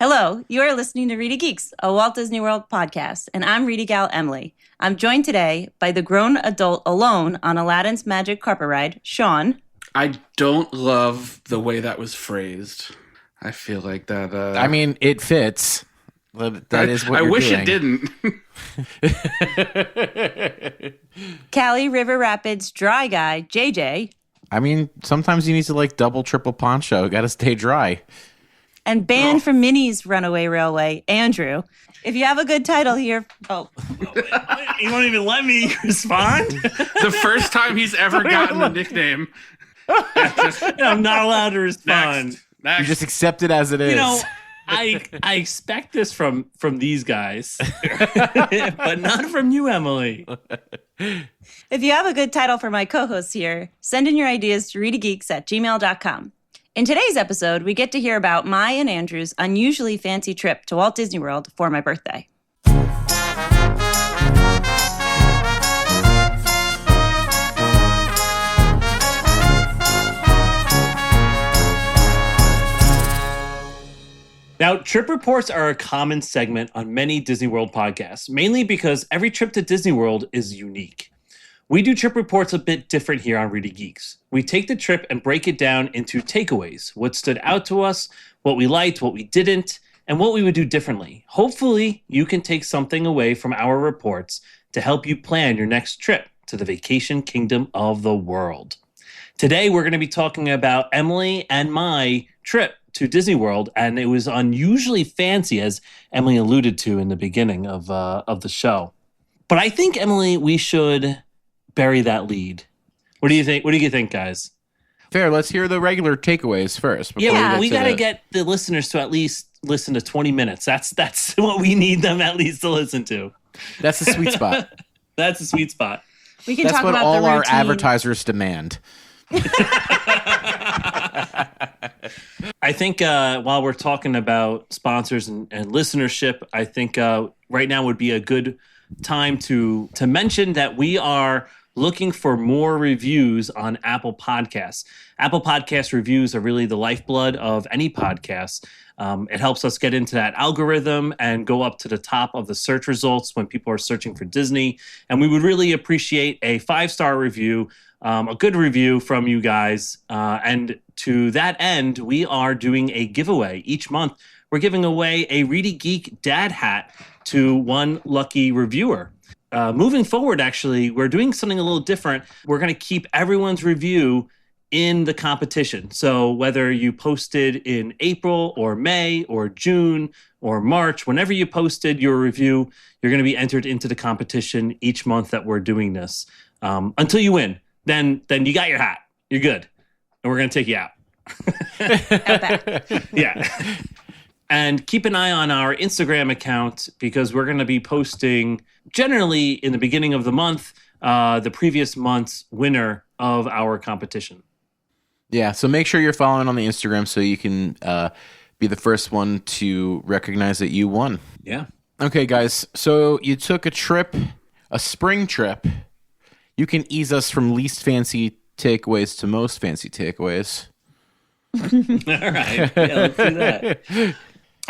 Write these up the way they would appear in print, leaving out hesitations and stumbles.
Hello, you are listening to ReedyGeeks, a Walt Disney World podcast, and I'm Reedy gal Emily. I'm joined today by the grown adult alone on Aladdin's Magic Carpet Ride, Sean. I don't love the way that was phrased. I feel like that... I mean, it fits. That is what I you're wish doing. it didn't. Cali River Rapids dry guy, JJ. I mean, sometimes you need to double, triple poncho. Got to stay dry. And banned from Minnie's Runaway Railway, Andrew. If you have a good title here... Oh. You won't even let me respond? The first time he's ever gotten a nickname. I'm not allowed to respond. Next. You just accept it as it is. You know, I expect this from these guys, but not from you, Emily. If you have a good title for my co-hosts here, send in your ideas to ReedyGeeks@gmail.com. In today's episode, we get to hear about my and Andrew's unusually fancy trip to Walt Disney World for my birthday. Now, trip reports are a common segment on many Disney World podcasts, mainly because every trip to Disney World is unique. We do trip reports a bit different here on ReedyGeeks. We take the trip and break it down into takeaways, what stood out to us, what we liked, what we didn't, and what we would do differently. Hopefully, you can take something away from our reports to help you plan your next trip to the vacation kingdom of the world. Today, we're going to be talking about Emily and my trip to Disney World, and it was unusually fancy, as Emily alluded to in the beginning of the show. But I think, Emily, we should bury that lead. What do you think? What do you think, guys? Fair. Let's hear the regular takeaways first. Yeah, we got to get the listeners to at least listen to 20 minutes. That's what we need them at least to listen to. That's the sweet spot. That's the sweet spot. We can That's talk what about all the our routine. advertisers demand. I think while we're talking about sponsors and listenership, I think right now would be a good time to mention that we are looking for more reviews on Apple Podcasts. Apple Podcast reviews are really the lifeblood of any podcast. It helps us get into that algorithm and go up to the top of the search results when people are searching for Disney. And we would really appreciate a 5-star review, a good review from you guys. And to that end, we are doing a giveaway each month. We're giving away a Reedy Geek dad hat to one lucky reviewer. Moving forward, actually, we're doing something a little different. We're going to keep everyone's review in the competition. So whether you posted in April or May or June or March, whenever you posted your review, you're going to be entered into the competition each month that we're doing this until you win. Then you got your hat. You're good. And we're going to take you out. Yeah. And keep an eye on our Instagram account because we're going to be posting generally in the beginning of the month, the previous month's winner of our competition. Yeah, so make sure you're following on the Instagram so you can be the first one to recognize that you won. Yeah. Okay, guys, so you took a trip, a spring trip. You can ease us from least fancy takeaways to most fancy takeaways. All right. Yeah, let's do that.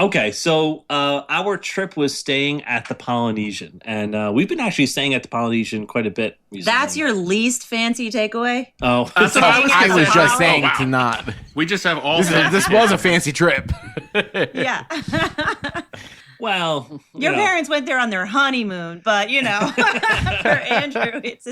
Okay, so our trip was staying at the Polynesian, and we've been actually staying at the Polynesian quite a bit recently. That's your least fancy takeaway? Oh, That's what I was just saying wow. to not. We just have all... This was a fancy trip. Yeah. well, Your parents went there on their honeymoon, but, for Andrew, it's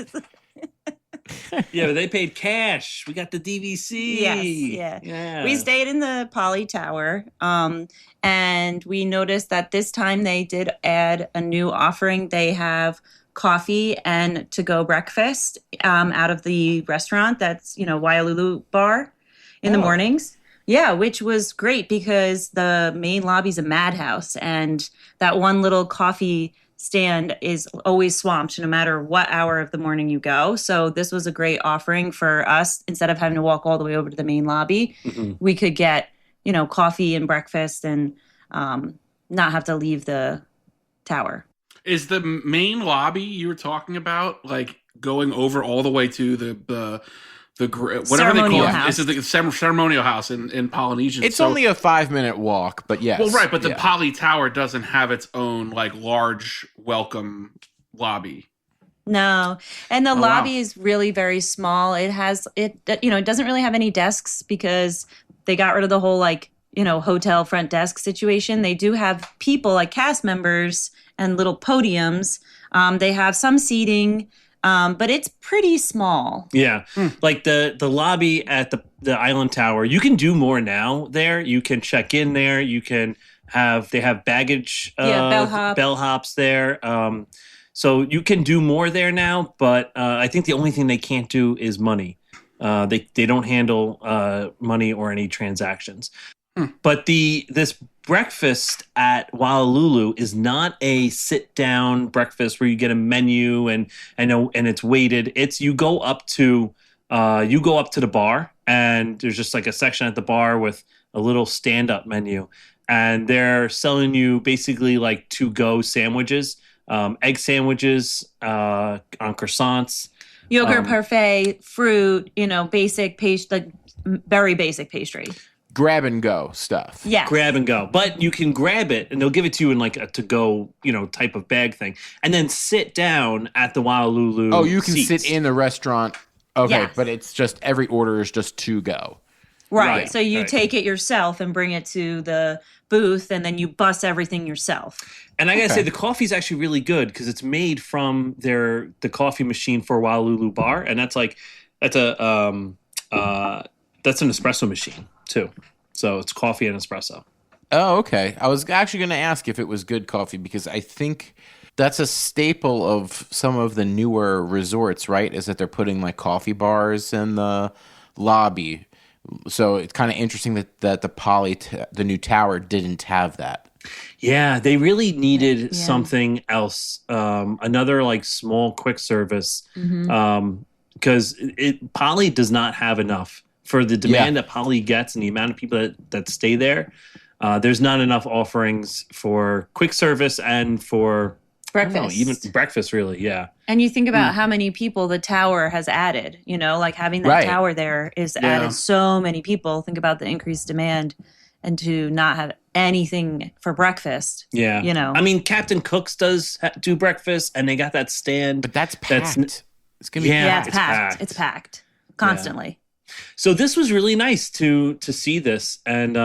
yeah, but they paid cash. We got the DVC. Yes, yeah. Yeah. We stayed in the Poly Tower, and we noticed that this time they did add a new offering. They have coffee and to-go breakfast out of the restaurant. That's, Waialulu Bar in the mornings. Yeah, which was great because the main lobby's a madhouse, and that one little coffee stand is always swamped no matter what hour of the morning you go. So this was a great offering for us. Instead of having to walk all the way over to the main lobby, we could get, coffee and breakfast and not have to leave the tower. Is the main lobby you were talking about, going over all the way to whatever Ceremonial they call house. it. It's the ceremonial house in Polynesian. It's only a 5-minute walk, but yes. Well, right, but the yeah. Poly Tower doesn't have its own like large welcome lobby. No. And the Oh, lobby wow. is really very small. It doesn't really have any desks because they got rid of the whole hotel front desk situation. They do have people like cast members and little podiums. They have some seating, but it's pretty small. Yeah. Like the lobby at the Island Tower, you can do more now there. You can check in there. They have baggage bellhops there. So you can do more there now, but I think the only thing they can't do is money. They don't handle money or any transactions. But this breakfast at Wailulu is not a sit-down breakfast where you get a menu and it's weighted. It's you go up to the bar, and there's just like a section at the bar with a little stand-up menu, and they're selling you basically like to-go sandwiches, egg sandwiches on croissants, Yogurt parfait, fruit, basic pastry, like very basic pastry. Grab and go stuff. Yes. Grab and go. But you can grab it and they'll give it to you in like a to-go, type of bag thing. And then sit down at the Wailulu Oh, you can seats. sit in the restaurant. Okay, Yes. but it's just every order is just to go. Right. So you right. take it yourself and bring it to the booth, and then you bus everything yourself. And I gotta Okay. say, the coffee's actually really good because it's made from the coffee machine for Wailulu Bar, and that's an espresso machine too. So it's coffee and espresso. Oh, okay. I was actually going to ask if it was good coffee because I think that's a staple of some of the newer resorts, right? Is that they're putting like coffee bars in the lobby. So it's kind of interesting that the new tower didn't have that. Yeah, they really needed Yeah. something else, another like small quick service, because Poly does not have enough for the demand that Poly gets and the amount of people that stay there. There's not enough offerings for quick service and for Breakfast. even breakfast, really. Yeah. And you think about how many people the tower has added, like having that Right. tower there is Yeah. added so many people. Think about the increased demand, and to not have anything for breakfast. Yeah. I I mean, Captain Cook's does do breakfast, and they got that stand. But that's That's- packed. It's going to be Yeah. Yeah, it's it's packed. packed. It's packed constantly. So this was really nice to see this, and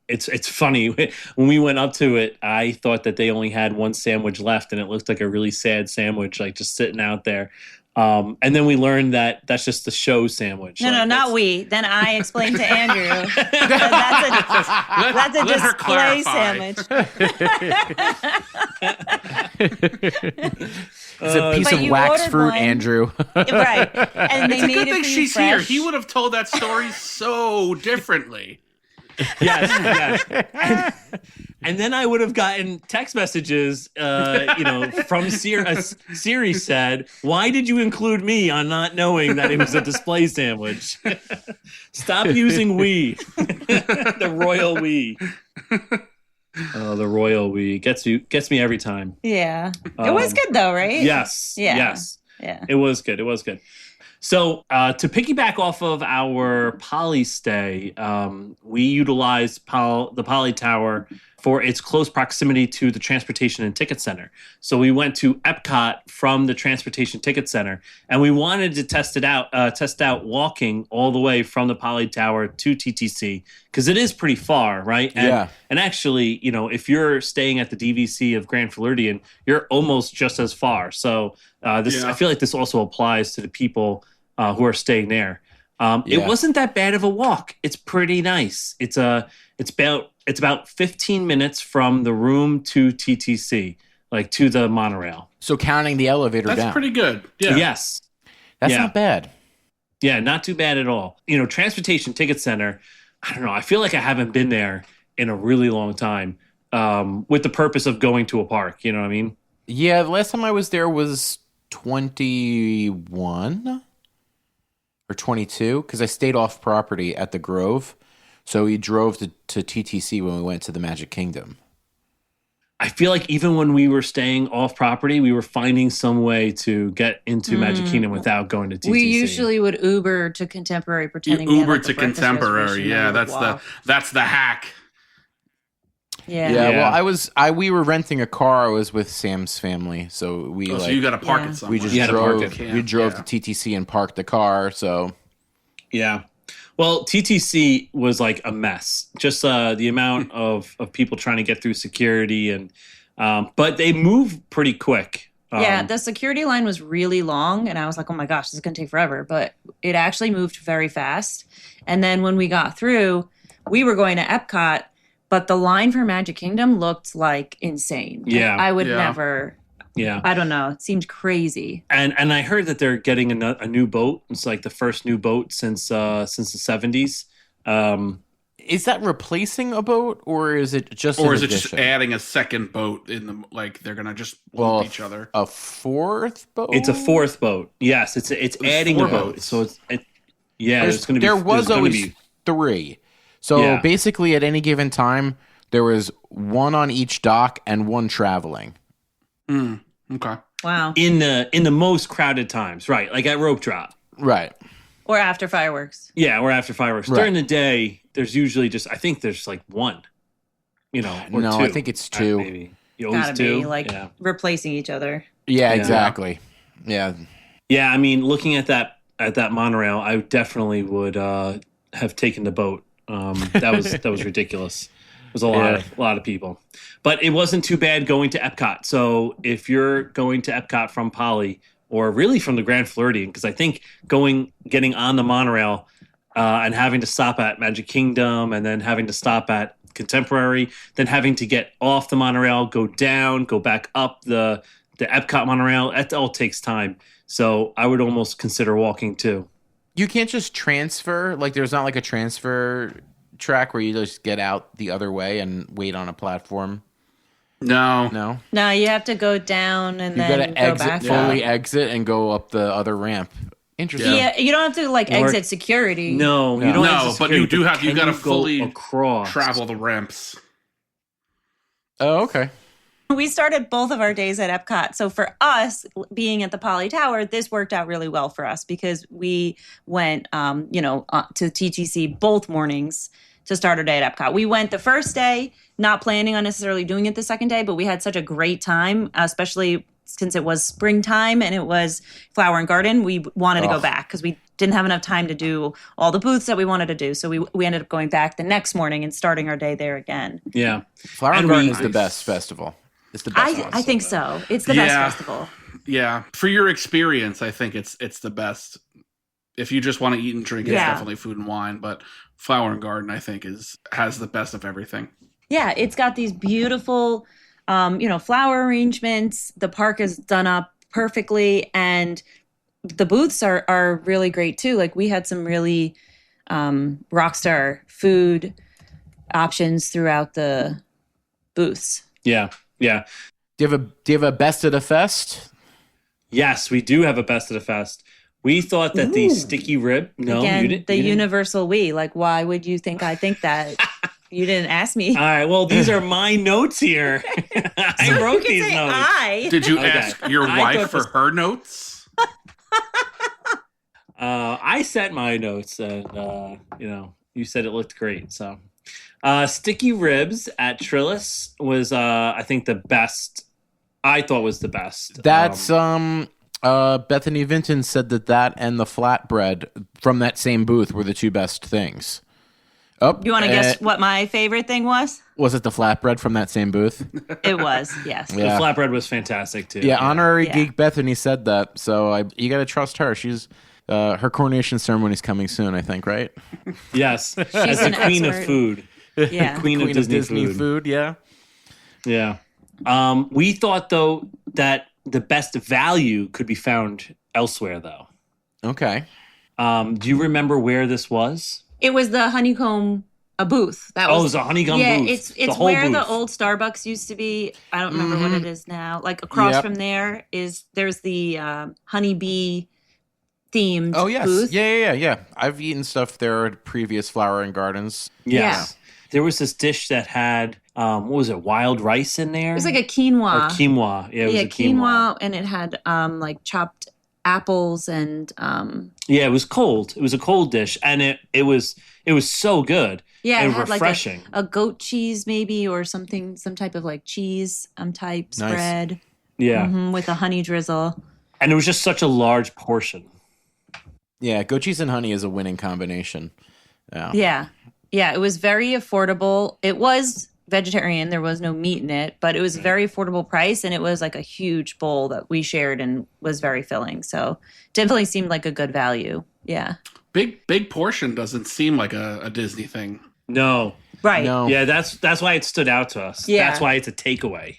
it's funny when we went up to it. I thought that they only had one sandwich left, and it looked like a really sad sandwich, like just sitting out there. And then we learned that that's just the show sandwich. No, Like, not that's- we. Then I explained to Andrew that's a Let her display clarify. sandwich. It's a piece But of you wax ordered fruit, one. Andrew. Right. And they It's a made good it thing for you she's here. fresh. He would have told that story so differently. Yes. And then I would have gotten text messages, from Siri said, "Why did you include me on not knowing that it was a display sandwich? Stop using we." The royal we. Oh, the royal we gets me every time. Yeah. It was good though, right? Yes. Yeah. Yes. Yeah. It was good. It was good. So to piggyback off of our Poly stay, we utilized the Poly Tower for its close proximity to the Transportation and Ticket Center. So we went to Epcot from the Transportation Ticket Center, and we wanted to test out walking all the way from the Poly Tower to TTC because it is pretty far, right? And, Yeah. And actually, if you're staying at the DVC of Grand Floridian, you're almost just as far. So I feel like this also applies to the people who are staying there. It wasn't that bad of a walk. It's pretty nice. It's about 15 minutes from the room to TTC, like to the monorail. So counting the elevator That's down. pretty good. Yeah. Yes. That's yeah. not bad. Yeah, not too bad at all. Transportation Ticket Center, I don't know. I feel like I haven't been there in a really long time with the purpose of going to a park. You know what I mean? Yeah, the last time I was there was 21 or 22 because I stayed off property at the Grove. So we drove to TTC when we went to the Magic Kingdom. I feel like even when we were staying off property, we were finding some way to get into Magic Kingdom without going to TTC. We usually would Uber to Contemporary, pretending You we had, Uber like, a to breakfast Contemporary. reservation, Yeah, and we would that's the hack. Yeah. Well, we were renting a car. I was with Sam's family, so we So you got to park Yeah. it somewhere. we just You had to park drove. it. We drove Yeah. to TTC and parked the car. So Yeah. Well, TTC was like a mess. Just the amount of people trying to get through security, and but they move pretty quick. Yeah, the security line was really long, and I was like, oh my gosh, this is going to take forever. But it actually moved very fast. And then when we got through, we were going to Epcot, but the line for Magic Kingdom looked like insane. Like, Yeah. I would Yeah. never, Yeah. I don't know. It seemed crazy. And I heard that they're getting a new boat. It's like the first new boat since the 70s. is that replacing a boat, or is it just Or an is it just addition? adding a second boat in the like they're gonna just lump each other? A fourth boat? It's a fourth boat. Yes, it's adding a four boat. boats. So there's going to be There was there's gonna always be, 3. So Yeah. basically, at any given time, there was 1 on each dock and 1 traveling. Okay. Wow. in the most crowded times, right? Like at rope drop. Right. Or after fireworks. Yeah, or after fireworks. Right. During the day, there's usually I think there's like 1, or No, 2. I think it's 2. Maybe. You always Gotta 2. be like yeah. replacing each other. Yeah, exactly. Yeah. Yeah, I mean, looking at that monorail, I definitely would have taken the boat. That was ridiculous. It was a lot of people, but it wasn't too bad going to Epcot. So if you're going to Epcot from Poly, or really from the Grand Floridian, because I think getting on the monorail and having to stop at Magic Kingdom, and then having to stop at Contemporary, then having to get off the monorail, go down, go back up the Epcot monorail, that all takes time. So I would almost consider walking too. You can't just transfer. Like, there's not like a transfer track where you just get out the other way and wait on a platform. No. No, you have to go down and You then gotta go exit, back. fully exit, and go up the other ramp. Interesting. Yeah, you don't have to like Or- exit security. No, you don't. No, exit but you security, do have. You can got to go fully across. travel the ramps. Oh, okay. We started both of our days at Epcot. So for us, being at the Poly Tower, this worked out really well for us because we went, to TTC both mornings to start our day at Epcot. We went the first day, not planning on necessarily doing it the second day, but we had such a great time, especially since it was springtime and it was Flower and Garden. We wanted to go back because we didn't have enough time to do all the booths that we wanted to do. So we ended up going back the next morning and starting our day there again. Yeah, Flower and And Garden we- is the best festival. It's the best one. I think so. It's the best festival. Yeah, for your experience, I think it's the best. If you just want to eat and drink, it's Yeah. definitely Food and Wine. But Flower and Garden, I think, has the best of everything. Yeah, it's got these beautiful, flower arrangements. The park is done up perfectly, and the booths are really great too. Like we had some really rock star food options throughout the booths. yeah. Do you have a best of the fest? Yes, we do have a best of the fest. We thought that the sticky rib. No, Again, you didn't. the you didn't. universal we. Like, why would you think I think that? You didn't ask me. All right. Well, these are my notes here. I wrote You can these say notes. I. Did you Okay. ask your I wife thought for this- her notes? I sent my notes, and you said it looked great. So, sticky ribs at Trillis was, I think, the best. I thought was the best. That's Bethany Vinton said that and the flatbread from that same booth were the 2 best things. Oh, You want to guess what my favorite thing was? Was it the flatbread from that same booth? It was, yes. Yeah. The flatbread was fantastic too. Yeah, honorary Yeah. geek Bethany said that, so you got to trust her. She's her coronation ceremony's coming soon, I think, right? Yes, as the an queen of expert. food. Yeah. Queen of Disney food. Yeah. Yeah. We thought though that the best value could be found elsewhere though. Okay. Do you remember where this was? It was the honeycomb booth. That Oh, it was was a honeycomb yeah, booth. it's The whole where the booth. old Starbucks used to be. I don't remember what it is now. Like across Yep. from there's the honeybee themed Oh yes. booth. Yeah. I've eaten stuff there at previous Flower and Gardens. Yes. there was this dish that had what was it, wild rice in there? It was like a quinoa. Or quinoa. Yeah, it was a quinoa. And it had like chopped apples and yeah, it was cold. It was a cold dish, and it was so good. Yeah, and it had refreshing. Like a goat cheese maybe, or something, some type of like cheese type spread. Yeah, with a honey drizzle. And it was just such a large portion. Yeah, goat cheese and honey is a winning combination. Yeah. It was very affordable. It was vegetarian. There was no meat in it, but it was a very affordable price, and it was like a huge bowl that we shared and was very filling. So definitely seemed like a good value. Yeah. Big portion doesn't seem like a Disney thing. No. Right. No. Yeah, that's why it stood out to us. Yeah. That's why it's a takeaway.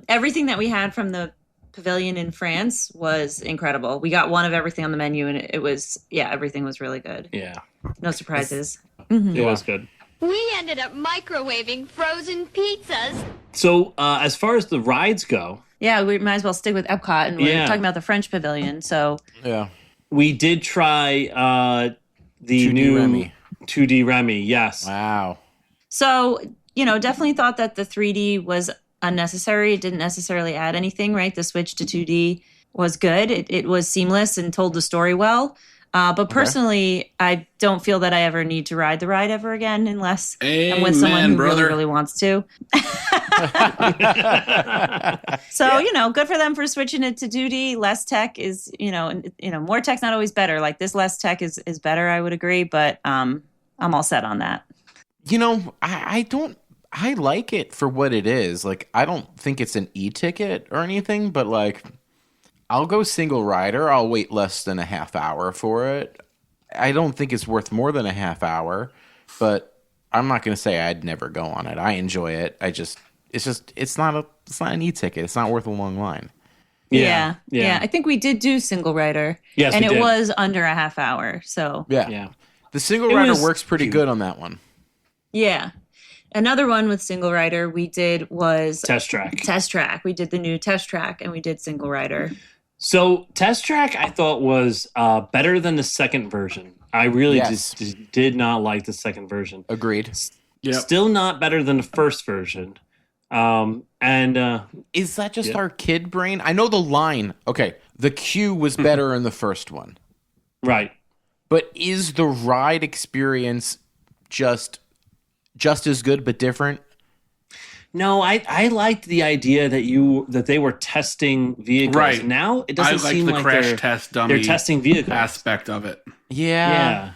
Everything that we had from the pavilion in France was incredible. We got one of everything on the menu, and it was, everything was really good. Yeah. No surprises. It was good. We ended up microwaving frozen pizzas. So as far as the rides go, Yeah, we might as well stick with Epcot, and we're Yeah. talking about the French pavilion. So Yeah. we did try the 2D new Remy. 2D Remy. Yes. Wow. So, definitely thought that the 3D was unnecessary. It didn't necessarily add anything, right? The switch to 2D was good. It was seamless and told the story well. But personally, I don't feel that I ever need to ride the ride ever again unless I'm with someone who brother. really wants to. So, good for them for switching it to 2D. Less tech is, more tech's not always better. Like this less tech is better, I would agree. But I'm all set on that. I like it for what it is. Like, I don't think it's an e-ticket or anything, but like, I'll go single rider. I'll wait less than a half hour for it. I don't think it's worth more than a half hour, but I'm not going to say I'd never go on it. I enjoy it. It's not an e-ticket. It's not worth a long line. Yeah. I think we did do single rider. Yes, and we it did. was under a half hour. So Yeah. The single rider works pretty good on that one. yeah. Another one with single rider we did was Test Track. Test Track. We did the new Test Track, and we did single rider. So Test Track, I thought was better than the second version. I really just did not like the second version. Agreed. Yep. Still not better than the first version. Is that just our kid brain? I know the line. Okay, the queue was better in the first one. Right. But is the ride experience just as good but different? No, I liked the idea that they were testing vehicles. Right. Now it doesn't seem the like crash test dummy they're testing vehicles. aspect of it. Yeah.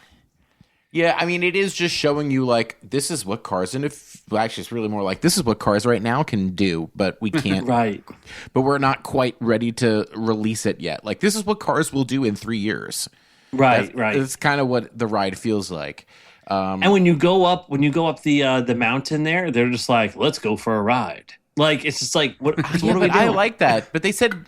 I mean, it is just showing you like this is what cars actually it's really more like this is what cars right now can do, but we can't. Right. But we're not quite ready to release it yet. Like this is what cars will do in 3 years. Right. It's kind of what the ride feels like. And when you go up the mountain there, they're just like, let's go for a ride. Like it's just like what are we doing? I like that, but they said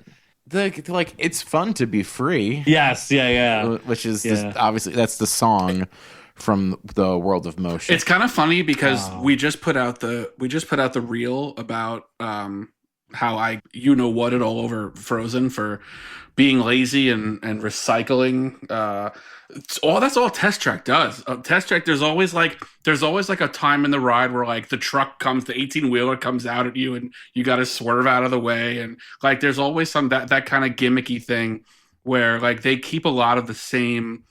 like it's fun to be free. Yes, yeah. Which is obviously that's the song from the World of Motion. It's kind of funny because we just put out the reel about how I what it all over Frozen for being lazy and recycling. That's all Test Track does. Test Track, there's always like a time in the ride where like the 18-wheeler comes out at you and you got to swerve out of the way, and like there's always some that kind of gimmicky thing where like they keep a lot of the same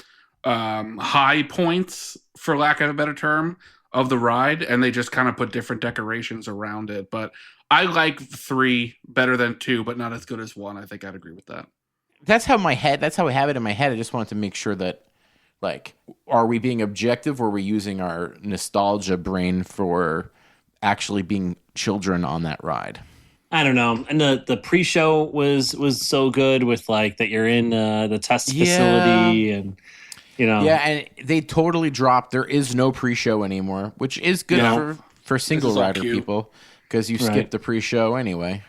high points, for lack of a better term, of the ride, and they just kind of put different decorations around it. But I like 3 better than 2, but not as good as 1. I think I'd agree with that. That's how I have it in my head. I just wanted to make sure that, like, are we being objective or are we using our nostalgia brain for actually being children on that ride? I don't know. And the pre-show was so good with like that you're in the test facility and Yeah, and they totally dropped. There is no pre-show anymore, which is good for single rider people because you skip the pre-show anyway.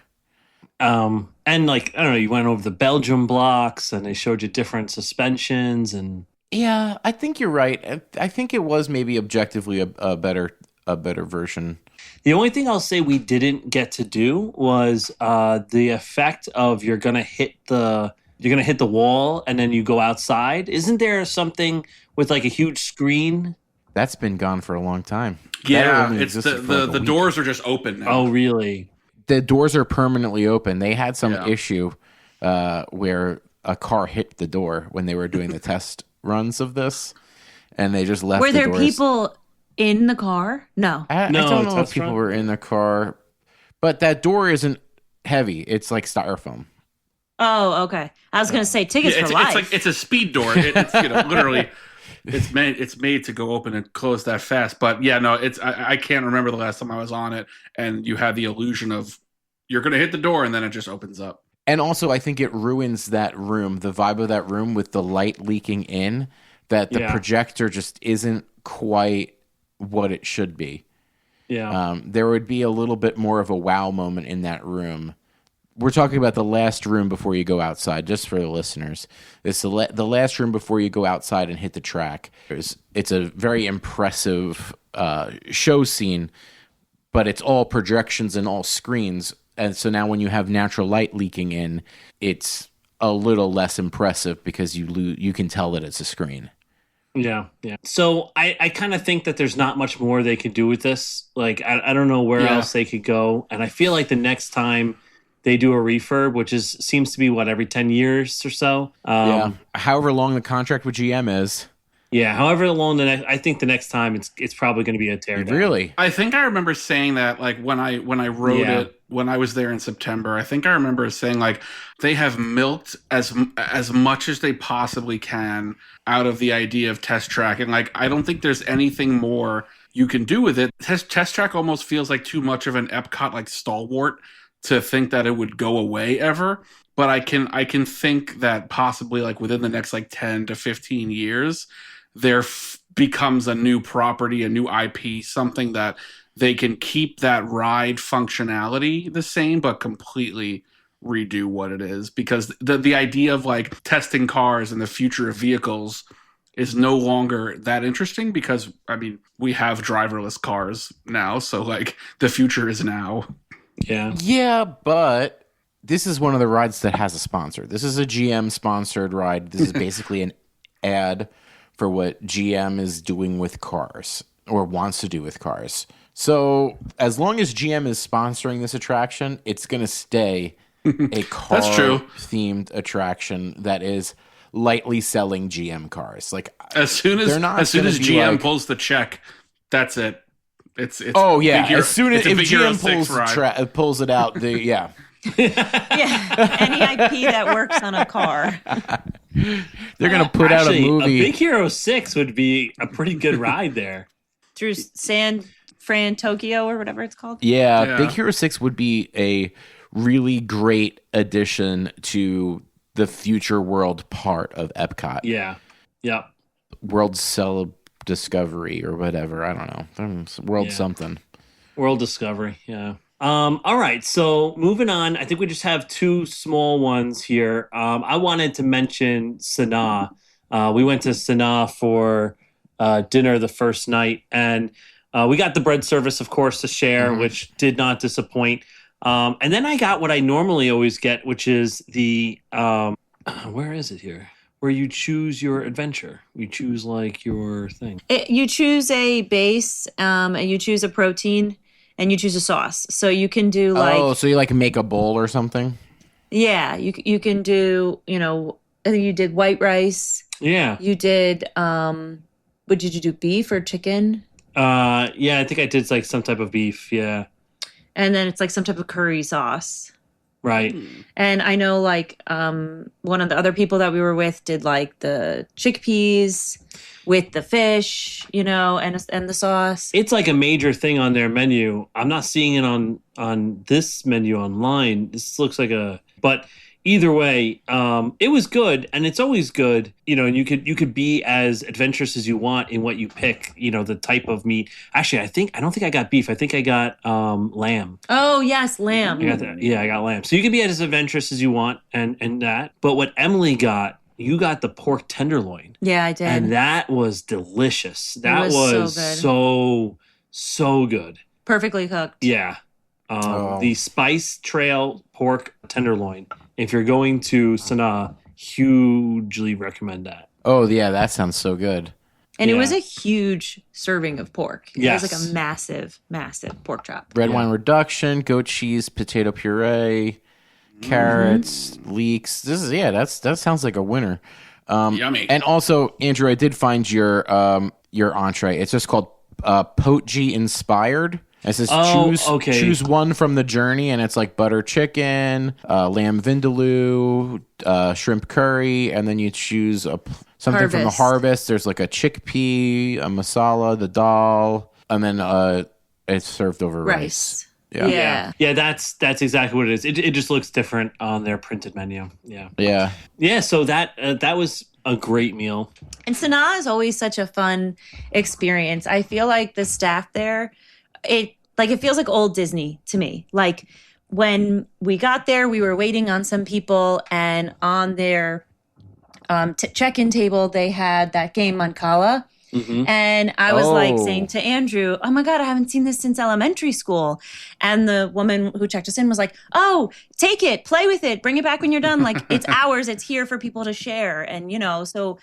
And like I don't know, you went over the Belgium blocks and they showed you different suspensions and yeah, I think you're right. I think it was maybe objectively a better version. The only thing I'll say we didn't get to do was the effect of you're gonna hit the you're gonna hit the wall and then you go outside. Isn't there something with like a huge screen? That's been gone for a long time. Yeah, it's the doors are just open now. Oh, really? The doors are permanently open. They had some Yeah. issue where a car hit the door when they were doing the test runs of this, and they just left. Were the there doors. people in the car? No. I No, don't know if test people run? were in the car, but that door isn't heavy. It's like styrofoam. Oh, okay. I was going to say tickets Yeah, for life. it's like it's a speed door. It's literally it's made to go open and close that fast. But yeah, no, I can't remember the last time I was on it, and you had the illusion of you're going to hit the door and then it just opens up. And also, I think it ruins that room, the vibe of that room with the light leaking in, that the projector just isn't quite what it should be. Yeah. There would be a little bit more of a wow moment in that room. We're talking about the last room before you go outside, just for the listeners. It's the last room before you go outside and hit the track. It's a very impressive show scene, but it's all projections and all screens. And so now when you have natural light leaking in, it's a little less impressive because you can tell that it's a screen. Yeah. So I kind of think that there's not much more they could do with this. Like, I don't know where else they could go. And I feel like the next time they do a refurb, which seems to be every 10 years or so. However long the contract with GM is. Yeah, however long I think the next time it's probably going to be a teardown. Really? I think I remember saying that like when I wrote it when I was there in September. I think I remember saying like they have milked as much as they possibly can out of the idea of Test Track, and like I don't think there's anything more you can do with it. Test Track almost feels like too much of an Epcot like stalwart to think that it would go away ever. But I can think that possibly like within the next like 10 to 15 years. There becomes a new property, a new IP, something that they can keep that ride functionality the same, but completely redo what it is. Because the idea of like testing cars and the future of vehicles is no longer that interesting because, I mean, we have driverless cars now. So like the future is now. Yeah. Yeah, but this is one of the rides that has a sponsor. This is a GM sponsored ride. This is basically an ad for what GM is doing with cars or wants to do with cars. So as long as GM is sponsoring this attraction, it's going to stay a car-themed attraction that is lightly selling GM cars. Like as soon as GM pulls the check, that's it. It's as soon as if GM pulls it out, yeah. Yeah, any IP that works on a car. They're going to put out a movie. A Big Hero 6 would be a pretty good ride there. Through San Fran, Tokyo, or whatever it's called. Yeah, Big Hero 6 would be a really great addition to the future world part of Epcot. Yeah. Yep. World Cell Discovery or whatever. I don't know. World something. World Discovery, yeah. All right, so moving on. I think we just have two small ones here. I wanted to mention Sanaa. We went to Sanaa for dinner the first night, and we got the bread service, of course, to share, which did not disappoint. And then I got what I normally always get, which is the where is it here? Where you choose your adventure. You choose like your thing. You choose a base, and you choose a protein. And you choose a sauce. So you can do like... so you like make a bowl or something? Yeah. You can do, I think you did white rice. Yeah. You did, what did you do, beef or chicken? Yeah, I think I did like some type of beef, yeah. And then it's like some type of curry sauce. Right. And I know like one of the other people that we were with did like the chickpeas with the fish, and the sauce. It's like a major thing on their menu. I'm not seeing it on this menu online. This looks like but either way, it was good, and it's always good, and you could be as adventurous as you want in what you pick, the type of meat. Actually, I don't think I got beef. I think I got lamb. Oh, yes, lamb. I got that. Yeah, I got lamb. So you can be as adventurous as you want and that. But what Emily got, you got the pork tenderloin. Yeah, I did. And that was delicious. That was so good. Perfectly cooked. Yeah. The Spice Trail pork tenderloin. If you're going to Sanaa, hugely recommend that. Oh, yeah, that sounds so good. And Yeah. it was a huge serving of pork. It Yes. was like a massive, massive pork chop. Red wine reduction, goat cheese, potato puree, carrots, leeks. That sounds like a winner. Yummy. And also, Andrew, I did find your entree. It's just called Pochi Inspired. It says choose one from the journey, and it's like butter chicken, lamb vindaloo, shrimp curry, and then you choose something from the harvest. There's like a chickpea, a masala, the dal, and then it's served over rice. Yeah. That's exactly what it is. It just looks different on their printed menu. Yeah. So that was a great meal. And Sanaa is always such a fun experience. I feel like the staff there, it feels like old Disney to me. Like when we got there, we were waiting on some people, and on their check-in table, they had that game Mancala. And I was like saying to Andrew, oh my God, I haven't seen this since elementary school. And the woman who checked us in was like, oh, take it, play with it, bring it back when you're done. Like, it's ours, it's here for people to share. And, so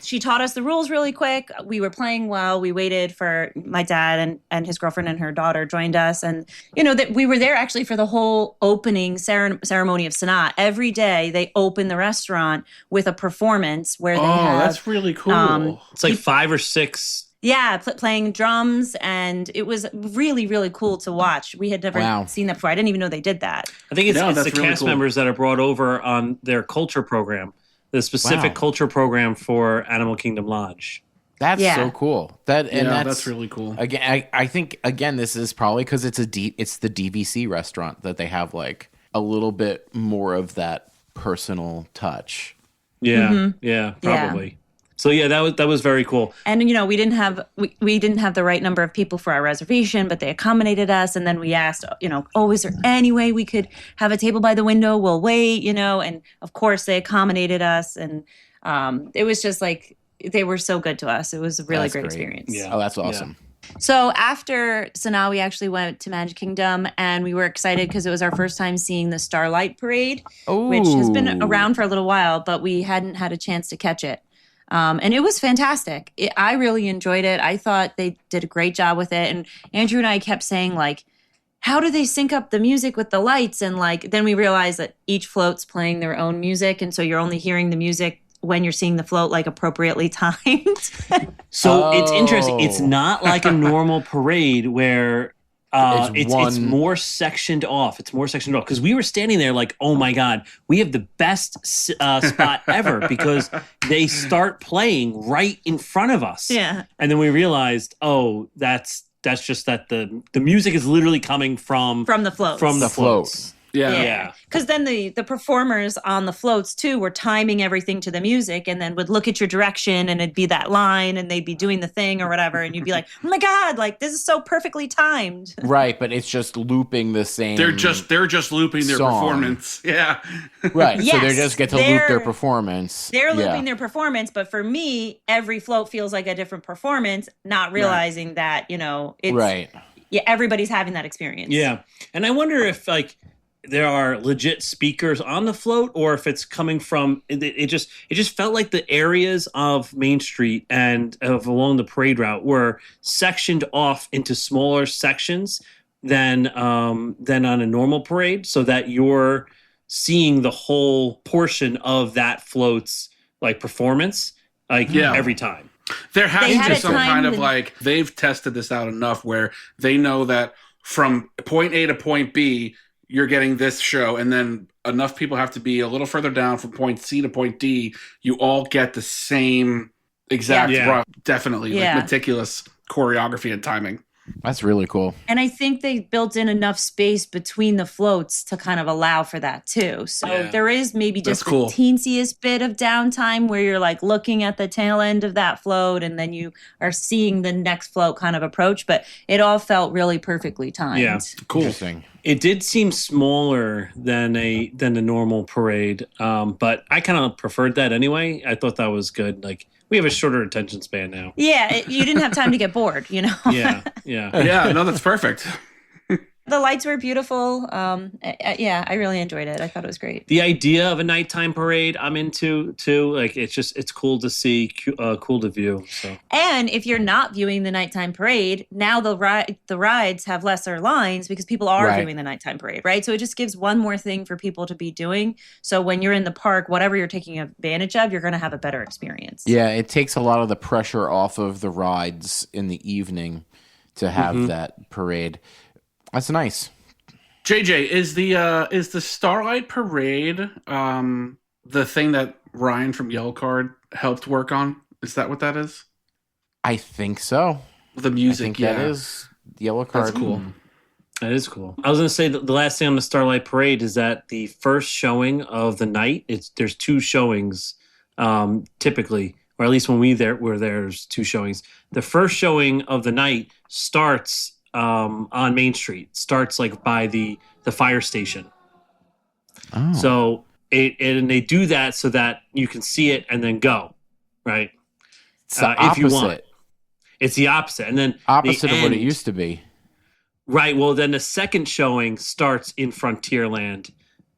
she taught us the rules really quick. We were playing while we waited for my dad and his girlfriend and her daughter joined us. And, that we were there actually for the whole opening ceremony of Sanaa. Every day they open the restaurant with a performance where they have... that's really cool. It's like 5 or 6. Yeah, playing drums, and it was really, really cool to watch. We had never seen that before. I didn't even know they did that. I think it's the really cast cool. members that are brought over on their culture program, the specific culture program for Animal Kingdom Lodge. That's so cool. That's really cool. Again, I think this is probably because it's the DVC restaurant that they have like a little bit more of that personal touch. Yeah, probably. Yeah. So that was very cool. And we didn't have the right number of people for our reservation, but they accommodated us. And then we asked, is there any way we could have a table by the window? We'll wait, and of course they accommodated us. And it was just like they were so good to us. It was a really great experience. Yeah. Oh, that's awesome. Yeah. So after Sanaa, we actually went to Magic Kingdom, and we were excited because it was our first time seeing the Starlight Parade, which has been around for a little while, but we hadn't had a chance to catch it. And it was fantastic. I really enjoyed it. I thought they did a great job with it. And Andrew and I kept saying, like, how do they sync up the music with the lights? And then we realized that each float's playing their own music. And so you're only hearing the music when you're seeing the float, like, appropriately timed. So it's interesting. It's not like a normal parade where it's more sectioned off. It's more sectioned off because we were standing there like, oh my God, we have the best spot ever because they start playing right in front of us. Yeah. And then we realized, that's just that the music is literally coming from the floats. From the floats. Yeah. Because then the performers on the floats too were timing everything to the music, and then would look at your direction, and it'd be that line, and they'd be doing the thing or whatever, and you'd be like, "Oh my God! Like, this is so perfectly timed." Right, but it's just looping the same. They're just looping their performance. Yeah. Right. Yes, so they just get to loop their performance. They're looping their performance, but for me, every float feels like a different performance. Not realizing that it's right. Yeah, everybody's having that experience. Yeah, and I wonder if there are legit speakers on the float, or if it's coming from it just felt like the areas of Main Street and along the parade route were sectioned off into smaller sections than on a normal parade, so that you're seeing the whole portion of that float's performance every time. There has to be some kind of they've tested this out enough where they know that from point A to point B you're getting this show, and then enough people have to be a little further down from point C to point D. You all get the same exact, definitely meticulous choreography and timing. That's really cool. And I think they built in enough space between the floats to kind of allow for that too. So there is maybe just the teensiest bit of downtime where you're looking at the tail end of that float, and then you are seeing the next float kind of approach. But it all felt really perfectly timed. Yeah, cool. Interesting. It did seem smaller than a normal parade, but I kind of preferred that anyway. I thought that was good. We have a shorter attention span now. Yeah, you didn't have time to get bored, Yeah. Yeah, no, that's perfect. The lights were beautiful. Yeah, I really enjoyed it. I thought it was great. The idea of a nighttime parade, I'm into too. Like it's cool to see, cool to view. So. And if you're not viewing the nighttime parade, now the rides have lesser lines because people are viewing the nighttime parade, right? So it just gives one more thing for people to be doing. So when you're in the park, whatever you're taking advantage of, you're going to have a better experience. Yeah, it takes a lot of the pressure off of the rides in the evening to have that parade. That's nice. JJ, is the Starlight Parade the thing that Ryan from Yellow Card helped work on? Is that what that is? I think so. The music, that is Yellow Card. That's cool. That is cool. I was going to say the last thing on the Starlight Parade is that the first showing of the night, there's two showings typically, or at least when there's two showings. The first showing of the night starts on Main Street, starts like by the fire station. Oh. So and they do that so that you can see it and then go, right? It's the opposite. If you want. It's the opposite. And then opposite of what it used to be. Right. Well, then the second showing starts in Frontierland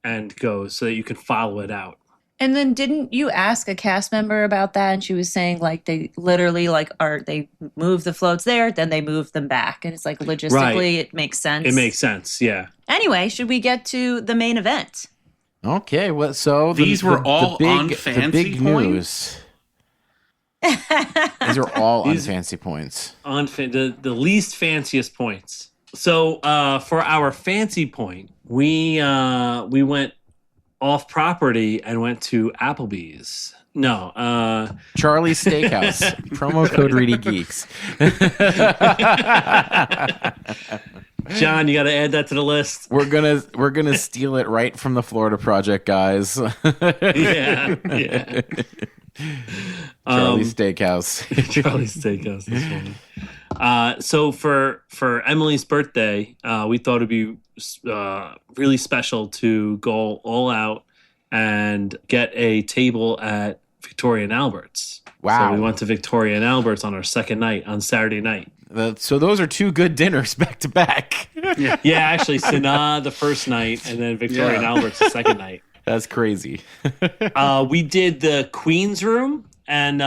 and goes so that you can follow it out. And then didn't you ask a cast member about that? And she was saying like they literally they move the floats there, then they move them back. And it's like logistically it makes sense. It makes sense, yeah. Anyway, should we get to the main event? Okay, well, so these were all on fancy the big points. News. These are all on fancy points. The least fanciest points. So for our fancy point, we went off property and went to Applebee's. No, Charlie's Steakhouse. Promo code ReedyGeeks. John, you got to add that to the list. We're gonna steal it right from the Florida Project, guys. yeah. Charlie's Steakhouse. Charlie's Steakhouse. That's funny. So for Emily's birthday, we thought it'd be really special to go all out and get a table at Victoria and Albert's. Wow. So we went to Victoria and Albert's on our second night, on Saturday night. So those are two good dinners back to back. Yeah, actually, Sanaa the first night, and then Victoria and Albert's the second night. That's crazy. We did the Queen's Room, and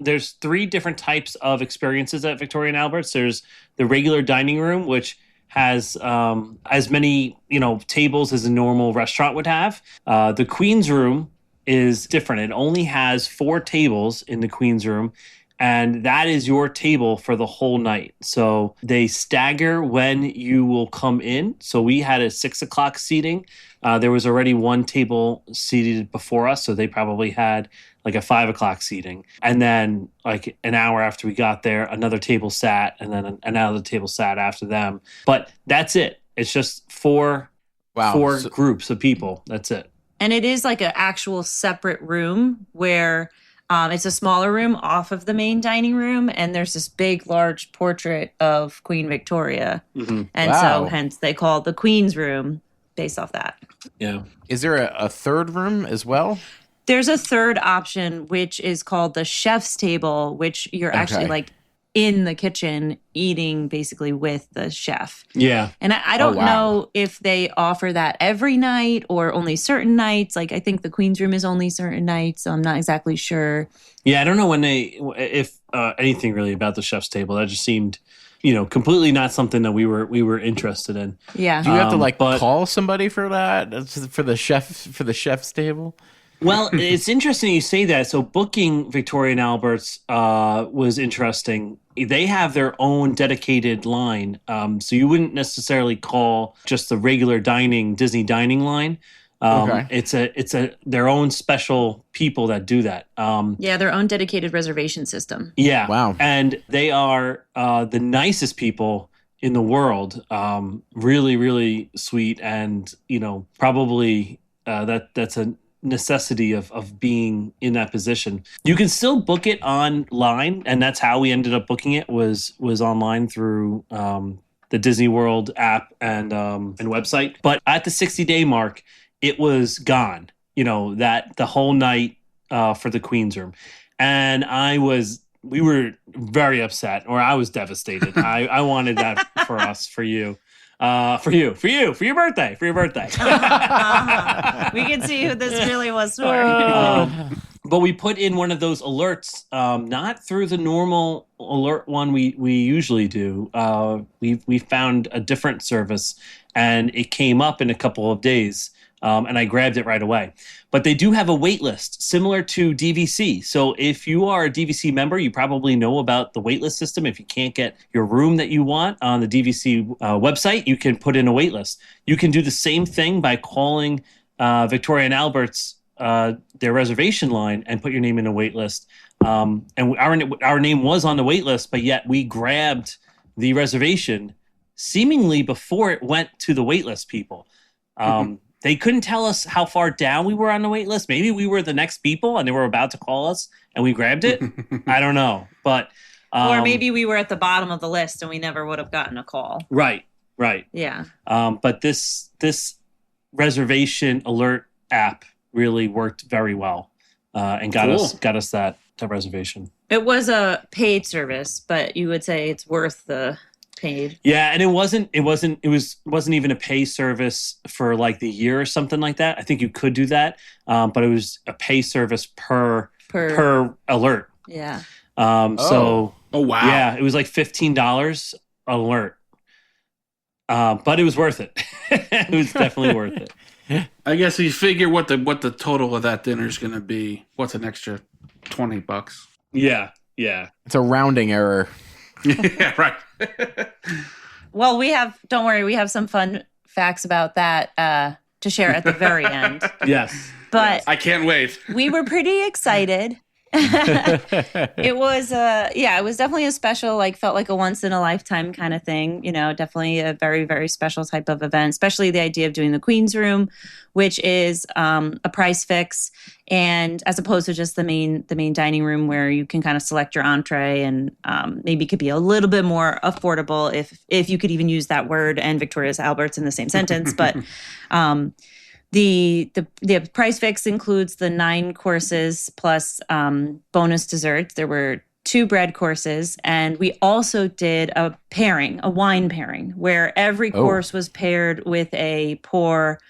there's three different types of experiences at Victoria and Albert's. There's the regular dining room, which has as many tables as a normal restaurant would have. The Queen's Room is different. It only has 4 tables in the Queen's Room, and that is your table for the whole night. So they stagger when you will come in. So we had a 6 o'clock seating. There was already one table seated before us, so they probably had like a 5 o'clock seating. And then like an hour after we got there, another table sat, and then another table sat after them. But that's it. It's just four groups of people. That's it. And it is like an actual separate room where it's a smaller room off of the main dining room. And there's this big, large portrait of Queen Victoria. Mm-hmm. And so hence they call it the Queen's Room based off that. Yeah. Is there a third room as well? There's a third option, which is called the chef's table, which you're actually like in the kitchen eating basically with the chef. Yeah. And I don't know if they offer that every night or only certain nights. Like I think the Queen's Room is only certain nights, so I'm not exactly sure. Yeah, I don't know if anything really about the chef's table. That just seemed, completely not something that we were interested in. Yeah. Do you have to call somebody for that? For the chef's table? Well, it's interesting you say that. So booking Victoria and Albert's was interesting. They have their own dedicated line. So you wouldn't necessarily call just the regular Disney dining line. It's their own special people that do that. Their own dedicated reservation system. Yeah. Wow. And they are the nicest people in the world. Really, really sweet. And, probably that's a necessity of being in that position. You can still book it online, and that's how we ended up booking it was online through the Disney World app and website. But at the 60-day mark, it was gone. That the whole night for the Queen's Room, and we were very upset, or I was devastated. I wanted that for you. For your birthday. We can see who this really was for. But we put in one of those alerts, not through the normal alert one we usually do. We found a different service, and it came up in a couple of days, and I grabbed it right away. But they do have a wait list similar to DVC. So if you are a DVC member, you probably know about the wait list system. If you can't get your room that you want on the DVC website, you can put in a wait list. You can do the same thing by calling Victoria and Albert's their reservation line and put your name in a wait list. And our name was on the wait list, but yet we grabbed the reservation seemingly before it went to the wait list people. They couldn't tell us how far down we were on the wait list. Maybe we were the next people and they were about to call us and we grabbed it. I don't know. But or maybe we were at the bottom of the list and we never would have gotten a call. Right. Yeah. But this reservation alert app really worked very well and got us that reservation. It was a paid service, but you would say it's worth the paid. Yeah, and it wasn't even a pay service for like the year or something like that. I think you could do that, but it was a pay service per alert. Yeah. So wow. Yeah, it was like $15 alert. But it was worth it. It was definitely worth it. I guess you figure what the total of that dinner is going to be. What's an extra $20? Yeah. It's a rounding error. Yeah, right. Well, don't worry, we have some fun facts about that to share at the very end. Yes. But I can't wait. We were pretty excited. It was definitely a special, felt like a once in a lifetime kind of thing, definitely a very, very special type of event, especially the idea of doing the Queen's Room, which is a price fix, and as opposed to just the main dining room where you can kind of select your entree and maybe could be a little bit more affordable if you could even use that word and Victoria's Albert's in the same sentence. But The price fix includes the 9 courses plus bonus desserts. There were 2 bread courses, and we also did a wine pairing, where every course was paired with a pour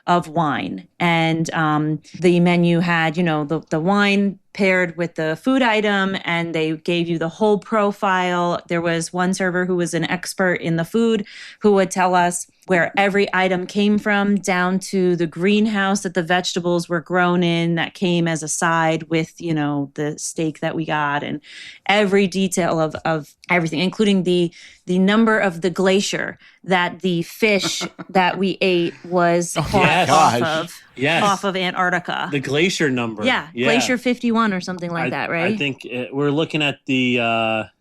of wine. And the menu had, the wine paired with the food item, and they gave you the whole profile. There was one server who was an expert in the food who would tell us where every item came from, down to the greenhouse that the vegetables were grown in that came as a side with, the steak that we got, and every detail of everything, including the number of the glacier that the fish that we ate was caught off of Antarctica. The glacier number. Yeah, Glacier 51 or something like that, right? I think we're looking at that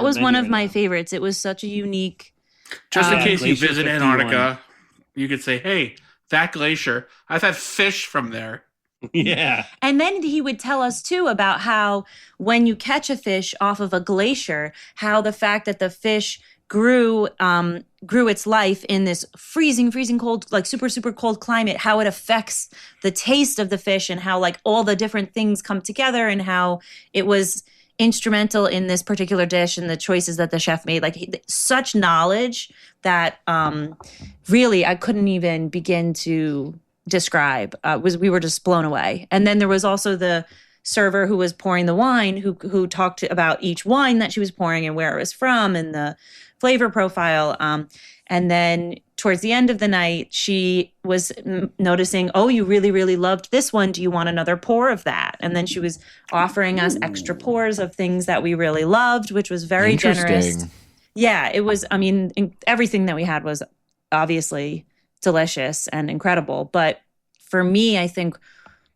was one of my favorites. It was such a unique... Just in case you Glacier visit 51. Antarctica, you could say, hey, that glacier, I've had fish from there. Yeah. And then he would tell us, too, about how when you catch a fish off of a glacier, how the fact that the fish grew its life in this freezing cold, super, super cold climate, how it affects the taste of the fish and how, all the different things come together and how it was instrumental in this particular dish and the choices that the chef made. Such knowledge that really I couldn't even begin to describe. We were just blown away. And then there was also the server who was pouring the wine who talked about each wine that she was pouring and where it was from and the flavor profile. And then towards the end of the night, she was noticing, you really, really loved this one. Do you want another pour of that? And then she was offering us extra pours of things that we really loved, which was very generous. Yeah, it was, everything that we had was obviously delicious and incredible. But for me, I think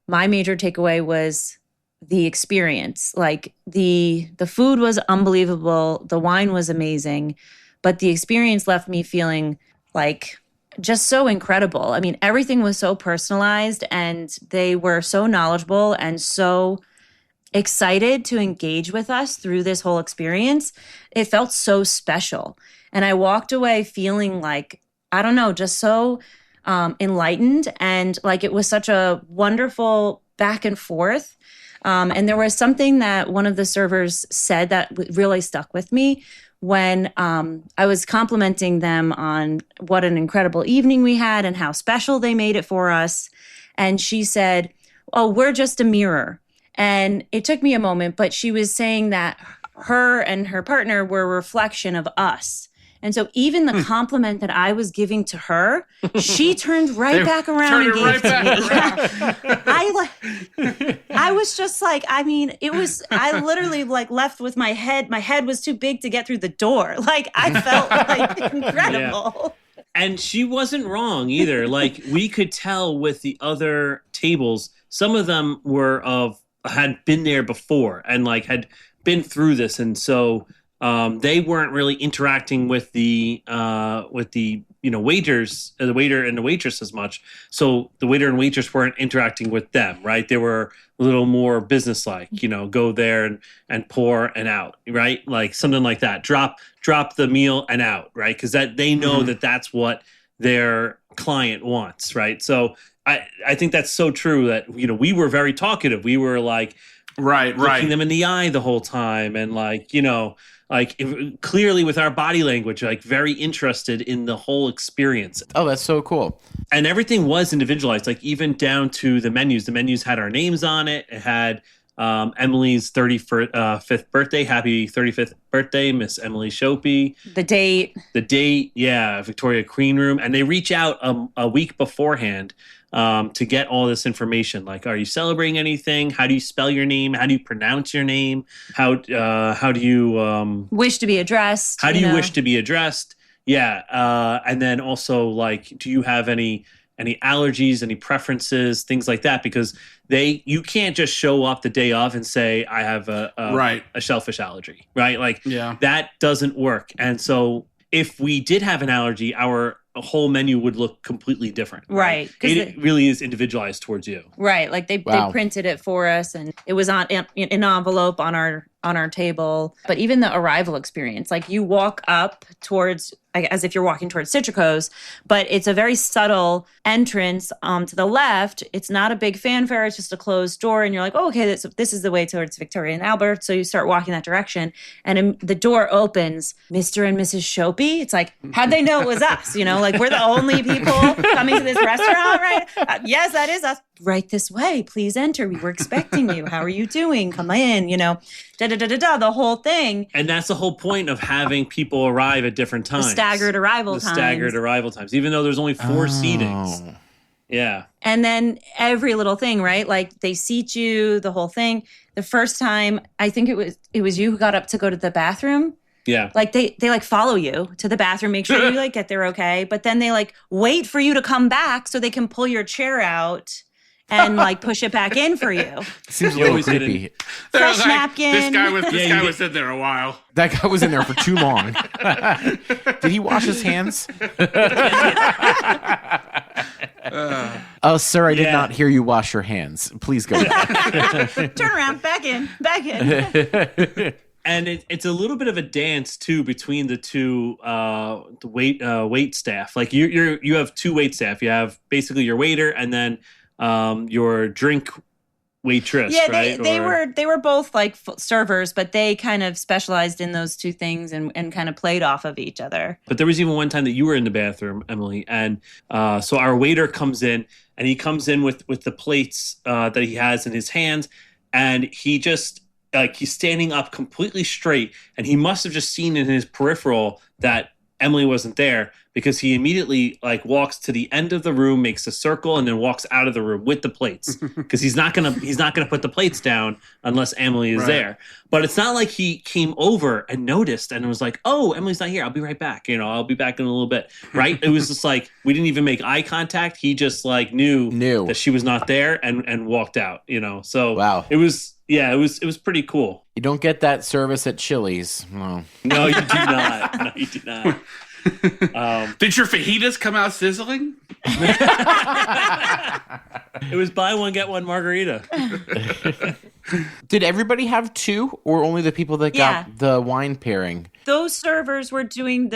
my major takeaway was the experience. The food was unbelievable. The wine was amazing. But the experience left me feeling just so incredible. Everything was so personalized, and they were so knowledgeable and so excited to engage with us through this whole experience. It felt so special. And I walked away feeling just so enlightened, and it was such a wonderful back and forth. And there was something that one of the servers said that really stuck with me, when I was complimenting them on what an incredible evening we had and how special they made it for us. And she said, "Oh, we're just a mirror." And it took me a moment, but she was saying that her and her partner were a reflection of us. And so even the compliment that I was giving to her, she turned back around and gave to me. I was just like, I mean, I literally like left with my head was too big to get through the door. Like I felt like incredible. Yeah. And she wasn't wrong either. Like we could tell with the other tables, some of them had been there before and like had been through this. And so they weren't really interacting with the waiters, the waiter and the waitress as much. So the waiter and waitress weren't interacting with them, right? They were a little more businesslike, go there and pour and out, right? Like something like that. Drop the meal and out, right? Because that they know that that's what their client wants, right? So I think that's so true that we were very talkative. We were like looking them in the eye the whole time and clearly with our body language, like very interested in the whole experience. Oh, that's so cool. And everything was individualized, like even down to the menus. The menus had our names on it. It had Emily's 35th birthday. Happy 35th birthday, Miss Emily Shopey. The date. Yeah. Victoria Queen Room. And they reach out a week beforehand to get all this information. Like, are you celebrating anything? How do you spell your name? How do you pronounce your name? How do you wish to be addressed? How do you wish to be addressed? Yeah. And then also, like, do you have any allergies, any preferences, things like that? Because you can't just show up the day of and say, I have a shellfish allergy, right? Like, that doesn't work. And so if we did have an allergy, our whole menu would look completely different. Right. It really is individualized towards you. Right. Like they printed it for us and it was on in an envelope on our table. But even the arrival experience, like you walk up towards, as if you're walking towards Citrico's, but it's a very subtle entrance to the left. It's not a big fanfare. It's just a closed door. And you're like, oh, okay, this is the way towards Victoria and Albert. So you start walking that direction. And the door opens, Mr. and Mrs. Shopey. It's like, how'd they know it was us? Like we're the only people coming to this restaurant, right? Yes, that is us. Right this way. Please enter. We were expecting you. How are you doing? Come in, the whole thing. And that's the whole point of having people arrive at different times. Staggered arrival times. Even though there's only 4 seatings. Yeah. And then every little thing, right? Like they seat you, the whole thing. The first time, I think it was you who got up to go to the bathroom. Yeah. Like they like follow you to the bathroom, make sure you like get there okay. But then they like wait for you to come back so they can pull your chair out and like push it back in for you. Seems a little creepy. Fresh napkin. This guy was in there a while. That guy was in there for too long. Did he wash his hands? Oh, sir, I did not hear you wash your hands. Please go back. Turn around, back in. And it's a little bit of a dance too between the two the wait staff. Like you have 2 wait staff. You have basically your waiter and then your drink waitress. Yeah, right? they were both like servers, but they kind of specialized in those 2 things and kind of played off of each other. But there was even one time that you were in the bathroom, Emily, and so our waiter comes in and he comes in with the plates that he has in his hands, and he just he's standing up completely straight, and he must have just seen in his peripheral that Emily wasn't there, because he immediately walks to the end of the room, makes a circle, and then walks out of the room with the plates, because he's not gonna put the plates down unless Emily is there. But it's not like he came over and noticed and was like, "Oh, Emily's not here. I'll be right back. I'll be back in a little bit." Right? It was just like we didn't even make eye contact. He just knew that she was not there and walked out. So wow, it was. Yeah, it was pretty cool. You don't get that service at Chili's. No, you do not. No, you do not. Did your fajitas come out sizzling? It was buy one, get one margarita. Did everybody have 2 or only the people that got the wine pairing? Those servers were doing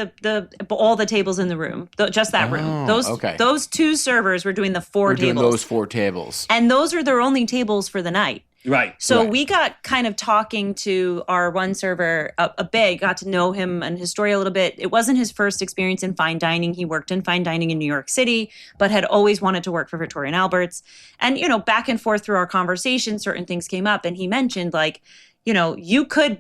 all the tables in the room, just that room. Those 2 servers were doing the 4 tables. Doing those 4 tables. And those are their only tables for the night. Right. So we got kind of talking to our one server a bit, got to know him and his story a little bit. It wasn't his first experience in fine dining. He worked in fine dining in New York City, but had always wanted to work for Victoria and Albert's. And, back and forth through our conversation, certain things came up. And he mentioned, like, you could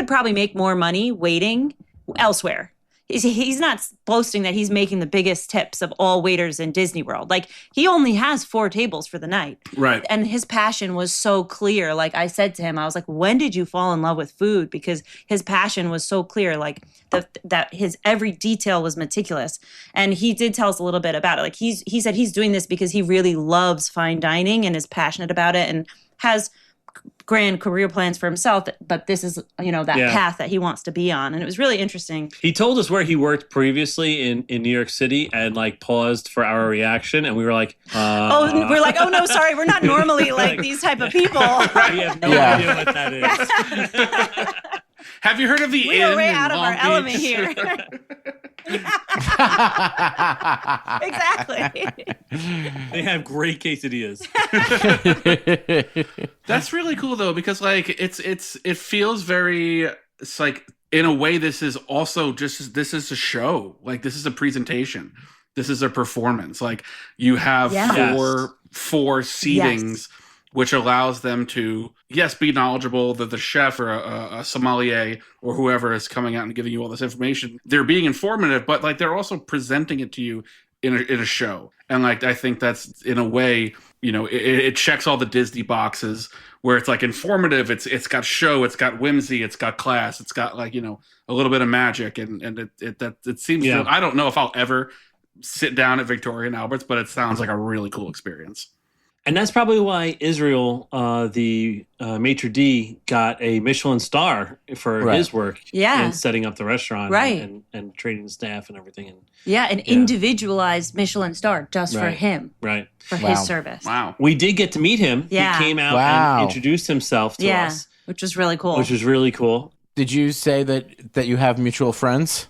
probably make more money waiting elsewhere. He's not boasting that he's making the biggest tips of all waiters in Disney World. Like, he only has 4 tables for the night. Right. And his passion was so clear. Like, I said to him, I was like, when did you fall in love with food? Because his passion was so clear, like that his every detail was meticulous. And he did tell us a little bit about it. Like, he said he's doing this because he really loves fine dining and is passionate about it and has grand career plans for himself, but this is, that path that he wants to be on. And it was really interesting. He told us where he worked previously in New York City and like paused for our reaction. And we were like, oh no, sorry. We're not normally like these type of people. We have no idea what that is. Have you heard of the We Inn are way in out of our Long element Beach? here. Exactly. They have great quesadillas. That's really cool though, because like it feels very, it's like in a way this is also this is a show. Like, this is a presentation. This is a performance. Like, you have four seatings, which allows them to, be knowledgeable, that the chef or a sommelier or whoever is coming out and giving you all this information. They're being informative, but like they're also presenting it to you in a show. And like, I think that's, in a way, it checks all the Disney boxes where it's like informative. It's got show, it's got whimsy, it's got class, it's got like, a little bit of magic. And it seems to, I don't know if I'll ever sit down at Victoria and Albert's, but it sounds like a really cool experience. And that's probably why Israel, the maitre d', got a Michelin star for his work in setting up the restaurant and training the staff and everything. And individualized Michelin star just for him. Right. For his service. Wow. We did get to meet him. Yeah. He came out and introduced himself to us. Which was really cool. Which was really cool. Did you say that you have mutual friends?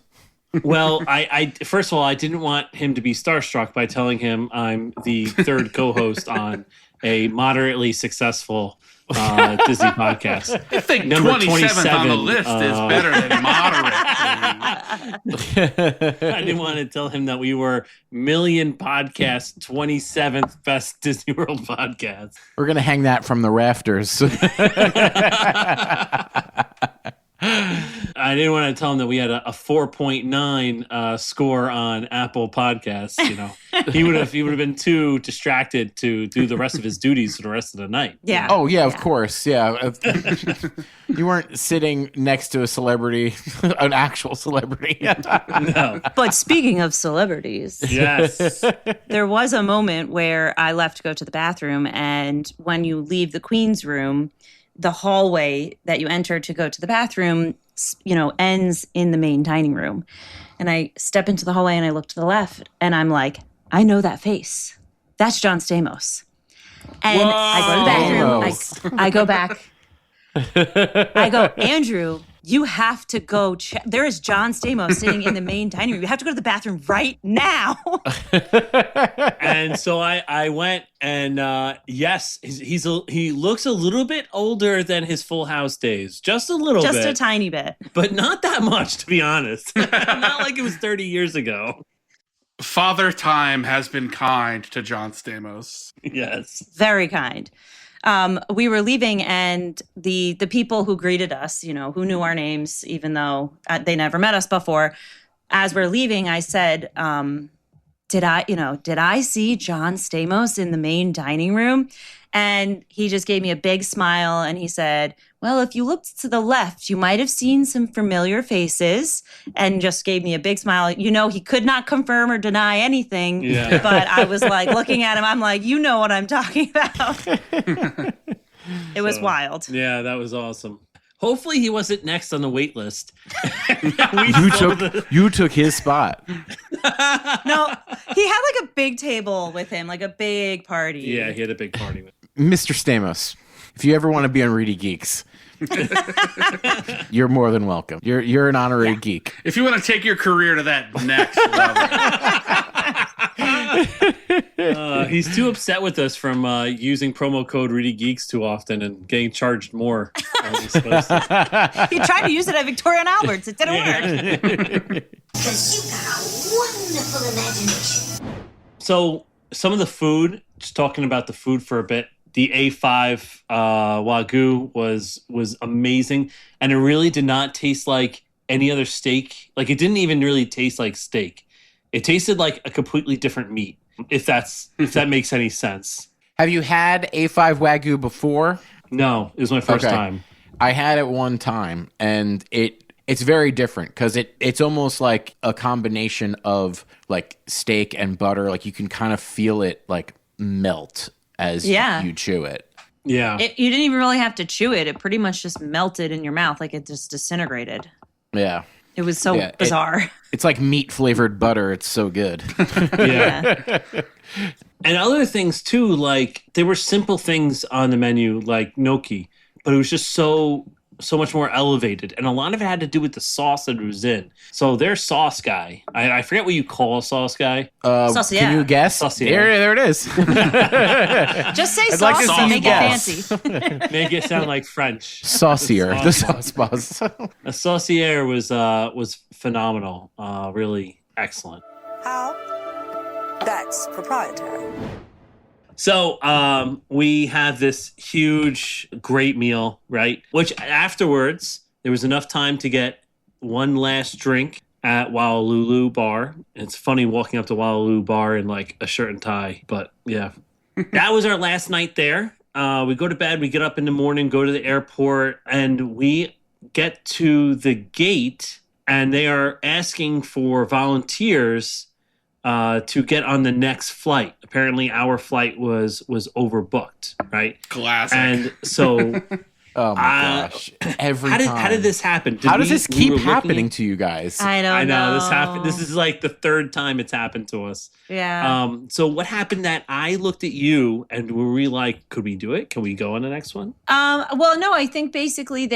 Well, I first of all, I didn't want him to be starstruck by telling him I'm the third co-host on a moderately successful Disney podcast. I think Number 27th on the list is better than moderate. I didn't want to tell him that we were Million Podcast 27th best Disney World podcast. We're going to hang that from the rafters. I didn't want to tell him that we had a 4.9 score on Apple Podcasts. He would have been too distracted to do the rest of his duties for the rest of the night. Yeah. Oh yeah, of course. Yeah. You weren't sitting next to a celebrity, an actual celebrity. No. But speaking of celebrities, Yes. there was a moment where I left to go to the bathroom, and when you leave the Queen's room, the hallway that you enter to go to the bathroom, ends in the main dining room. And I step into the hallway and I look to the left and I'm like, I know that face. That's John Stamos. And I go to the bathroom. I go back. I go, Andrew, you have to go check. There is John Stamos sitting in the main dining room. You have to go to the bathroom right now. And so I went, and yes, he looks a little bit older than his Full House days, just a little bit, just a tiny bit, but not that much, to be honest. Not like it was 30 years ago. Father Time has been kind to John Stamos. Yes, very kind. We were leaving, and the people who greeted us, who knew our names, even though they never met us before, as we're leaving, I said, did I see John Stamos in the main dining room? And he just gave me a big smile and he said, well, if you looked to the left, you might have seen some familiar faces, and just gave me a big smile. He could not confirm or deny anything, but I was like looking at him. I'm like, you know what I'm talking about. It was wild. Yeah, that was awesome. Hopefully he wasn't next on the wait list. You took his spot. No, he had like a big table with him, like a big party. Yeah, he had a big party with him. Mr. Stamos, if you ever want to be on ReedyGeeks, you're more than welcome. You're an honorary geek. If you want to take your career to that next level. He's too upset with us from using promo code ReedyGeeks too often and getting charged more. Than he's supposed to. He tried to use it at Victoria and Albert's. It didn't work. Because you got a wonderful imagination. So some of the food, just talking about the food for a bit, the A5 Wagyu was amazing. And it really did not taste like any other steak. Like, it didn't even really taste like steak. It tasted like a completely different meat, if that makes any sense. Have you had A5 Wagyu before? No, it was my first time. I had it one time, and it's very different because it's almost like a combination of like steak and butter. Like, you can kind of feel it like melt as you chew it. Yeah. You didn't even really have to chew it. It pretty much just melted in your mouth. Like, it just disintegrated. Yeah. It was so bizarre. It's like meat flavored butter. It's so good. Yeah. And other things too, like there were simple things on the menu like gnocchi, but it was just so much more elevated. And a lot of it had to do with the sauce that it was in. So their sauce guy, I forget what you call a sauce guy. Saucier. Can you guess? Saucier. There it is. Just say I'd like to sauce see and you make it guess. fancy. Make it sound like French. Saucier, the sauce boss. A saucier was phenomenal. Really excellent. How? That's proprietary. So we have this huge, great meal, right? Which afterwards, there was enough time to get one last drink at Walalulu Bar. It's funny walking up to Walalulu Bar in like a shirt and tie, but yeah. That was our last night there. We go to bed, we get up in the morning, go to the airport, and we get to the gate, and they are asking for volunteers to get on the next flight. Apparently, our flight was overbooked, right? Classic. And so, Oh my gosh! Every time. How did this happen? How does this keep happening to you guys? I don't know. I know this happened. This is like the third time it's happened to us. Yeah. So what happened that I looked at you and were we like, could we do it? Can we go on the next one? Well, no, I think basically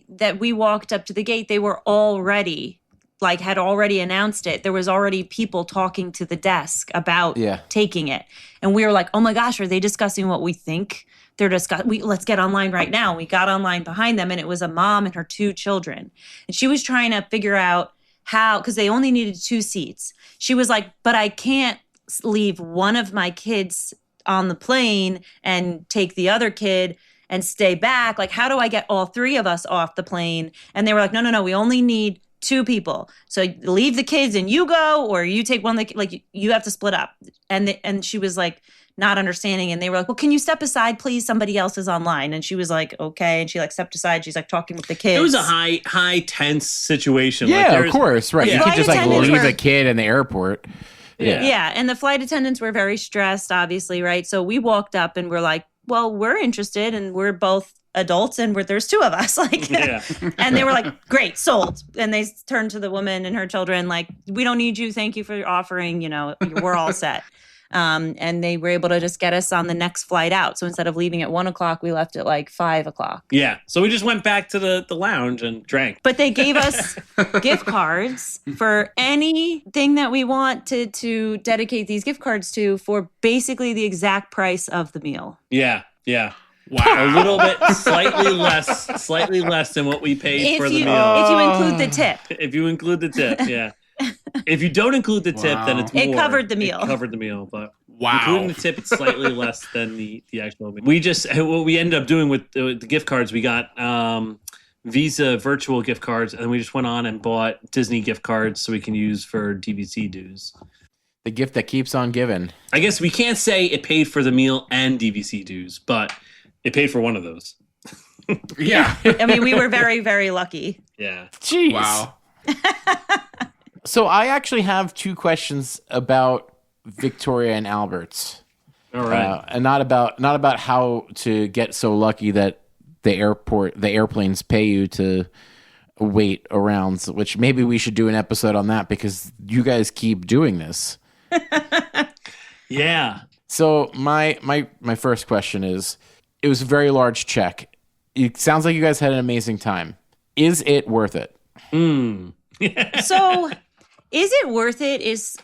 that we walked up to the gate, they were already had already announced it. There was already people talking to the desk about taking it. And we were like, oh my gosh, are they discussing what we think they're discussing? Let's get online right now. We got online behind them, and it was a mom and her 2 children. And she was trying to figure out how, because they only needed 2 seats. She was like, but I can't leave one of my kids on the plane and take the other kid and stay back. Like, how do I get all 3 of us off the plane? And they were like, no, we only need 2 people. So leave the kids and you go, or you take one, like you have to split up. And she was like not understanding. And they were like, well, can you step aside, please? Somebody else is online. And she was like, okay. And she stepped aside. She's like talking with the kids. It was a high tense situation. Yeah, of course. Right. Yeah. You could just leave were, a kid in the airport. Yeah. And the flight attendants were very stressed, obviously. Right. So we walked up and we're like, well, we're interested and we're both adults and there's 2 of us. And they were like, great, sold. And they turned to the woman and her children like, we don't need you. Thank you for offering, we're all set. And they were able to just get us on the next flight out. So instead of leaving at 1:00, we left at 5:00. Yeah. So we just went back to the lounge and drank. But they gave us gift cards for anything that we want to dedicate these gift cards to for basically the exact price of the meal. Yeah. Yeah. Wow. A little bit, slightly less than what we paid for the meal. If you include the tip. If you include the tip, yeah. If you don't include the tip, then it's more. It covered the meal. But including the tip, it's slightly less than the actual meal. What we ended up doing with the gift cards, we got Visa virtual gift cards, and then we just went on and bought Disney gift cards so we can use for DVC dues. The gift that keeps on giving. I guess we can't say it paid for the meal and DVC dues, but it paid for one of those. Yeah. I mean, we were very, very lucky. Yeah. Jeez. Wow. So I actually have 2 questions about Victoria and Albert's. All right. And not about how to get so lucky that the airplanes pay you to wait around, which maybe we should do an episode on that because you guys keep doing this. Yeah. So my first question is, it was a very large check. It sounds like you guys had an amazing time. Is it worth it? So Is it worth it is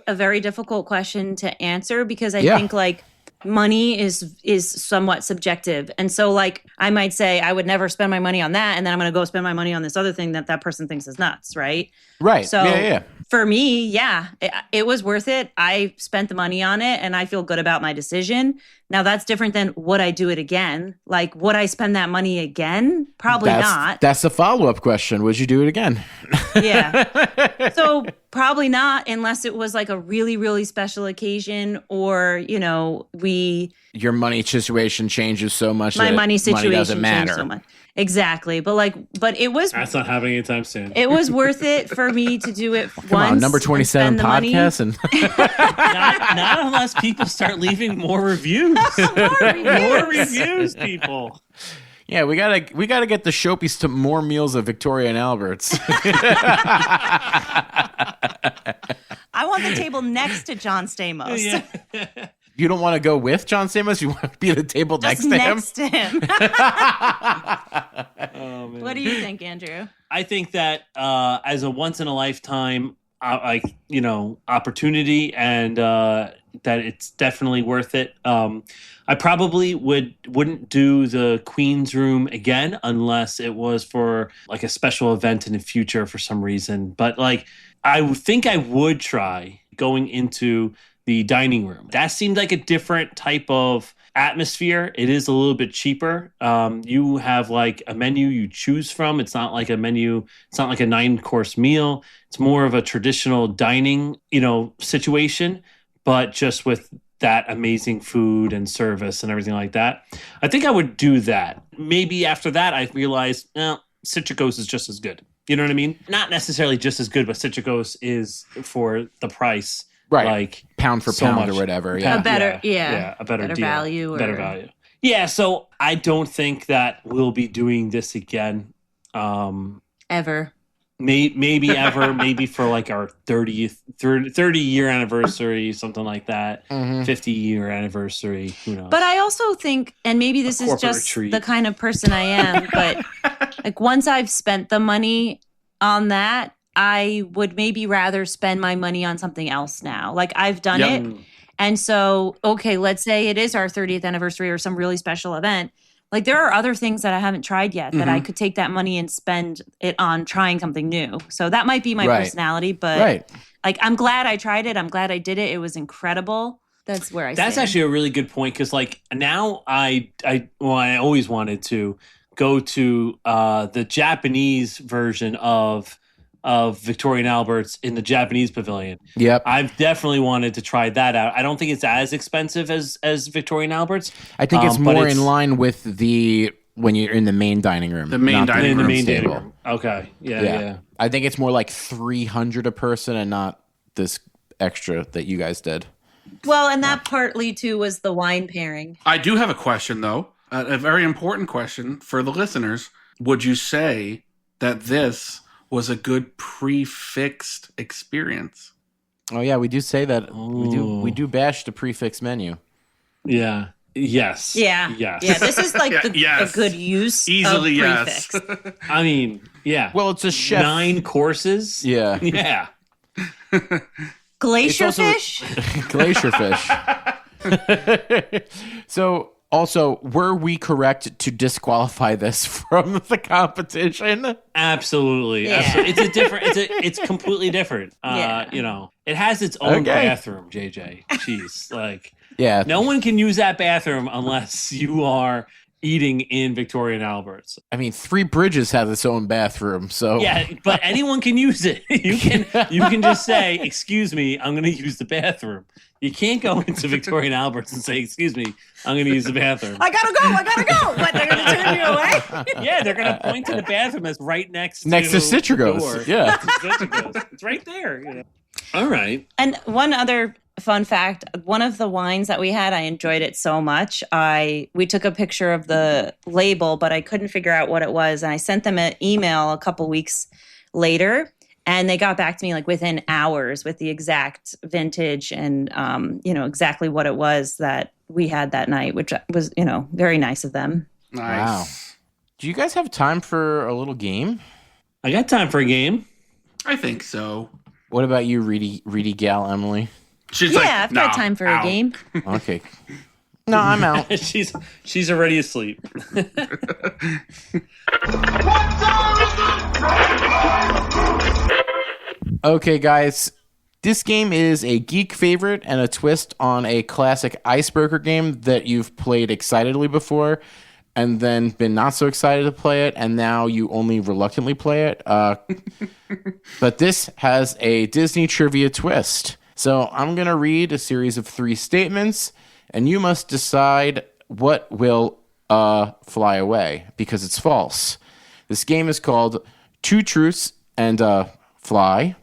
a very difficult question to answer because I Yeah. think like money is somewhat subjective. And so like I might say I would never spend my money on that and then I'm going to go spend my money on this other thing that person thinks is nuts, right? Right. So yeah. for me, it was worth it. I spent the money on it and I feel good about my decision. Now that's different than would I do it again? Like would I spend that money again? Probably not. That's the follow-up question. Would you do it again? Yeah. So probably not unless it was like a really, really special occasion or, you know, Your money situation changes so much my that money situation doesn't matter. changed so much. Exactly. But it was That's not happening anytime soon. it was worth it for me to do it Come once. on, number 27 and spend the money. podcast and not unless people start leaving more reviews. More reviews, people. yeah, we gotta get the Shopies to more meals of Victoria and Albert's. I want the table next to John Stamos. Yeah. You don't want to go with John Stamos? You want to be at the table Just next to him? Oh, man. What do you think, Andrew? I think that as a once in a lifetime, opportunity, and that it's definitely worth it. I probably wouldn't do the Queen's Room again unless it was for like a special event in the future for some reason. But like, I think I would try going into the dining room. That seemed like a different type of atmosphere. It is a little bit cheaper. You have like a menu you choose from. It's not like a menu. It's not like a 9-course meal. It's more of a traditional dining, situation, but just with that amazing food and service and everything like that. I think I would do that. Maybe after that, I realized, Citricos is just as good. You know what I mean? Not necessarily just as good, but Citricos is for the price. Right. Like pound for so pound much. or whatever. Yeah. A better, a better deal. value. Better value. Yeah, so I don't think that we'll be doing this again. Ever. Maybe ever, maybe for like our 30-year anniversary, something like that. 50-year anniversary, who knows? But I also think, and maybe this is just retreat. the kind of person I am, but like once I've spent the money on that, I would maybe rather spend my money on something else now. Like I've done it. And so, okay, let's say it is our 30th anniversary or some really special event. Like there are other things that I haven't tried yet that I could take that money and spend it on trying something new. So that might be my personality, but like I'm glad I tried it. I'm glad I did it. It was incredible. That's where I That's stand. actually a really good point because like now I always wanted to go to the Japanese version of Victoria and Albert's in the Japanese pavilion. Yep. I've definitely wanted to try that out. I don't think it's as expensive as Victoria and Albert's. I think it's more in line with when you're in the main dining room. The main dining room. Dining room. Okay. Yeah. I think it's more like $300 a person and not this extra that you guys did. Well, and that partly too was the wine pairing. I do have a question though, a very important question for the listeners. Would you say that this was a good prefixed experience? Oh yeah, we do say that. We do bash the prefix menu. Yeah. Yes. Yeah. Yes. Yeah. This is like yes. a good use Easily of prefix. yes. I mean, yeah. Well, it's a chef. 9 courses. Yeah. Yeah. Glacier fish? Glacier fish. So, also, were we correct to disqualify this from the competition? Absolutely. Yeah. Absolutely. It's a different. It's completely different. It has its own bathroom. JJ, jeez, like no one can use that bathroom unless you are eating in Victoria and Albert's. I mean, Three Bridges has its own bathroom, so yeah, but anyone can use it. You can just say, "Excuse me, I'm going to use the bathroom." You can't go into Victoria and Albert's and say, "Excuse me, I'm going to use the bathroom." I gotta go. What, they're gonna turn you away? Yeah, they're going to point to the bathroom that's right next to Citricos. Yeah, Citricos. It's right there. Yeah. All right. And one other fun fact, one of the wines that we had, I enjoyed it so much. We took a picture of the label, but I couldn't figure out what it was. And I sent them an email a couple weeks later. And they got back to me like within hours with the exact vintage and, exactly what it was that we had that night, which was, very nice of them. Nice. Wow. Do you guys have time for a little game? I got time for a game. I think so. What about you, Reedy gal Emily? She's like, I've got time for a game. Okay. No, I'm out. she's already asleep. Okay, guys. This game is a geek favorite and a twist on a classic icebreaker game that you've played excitedly before and then been not so excited to play it, and now you only reluctantly play it. But this has a Disney trivia twist. So I'm going to read a series of 3 statements, and you must decide what will fly away, because it's false. This game is called Two Truths and Fly.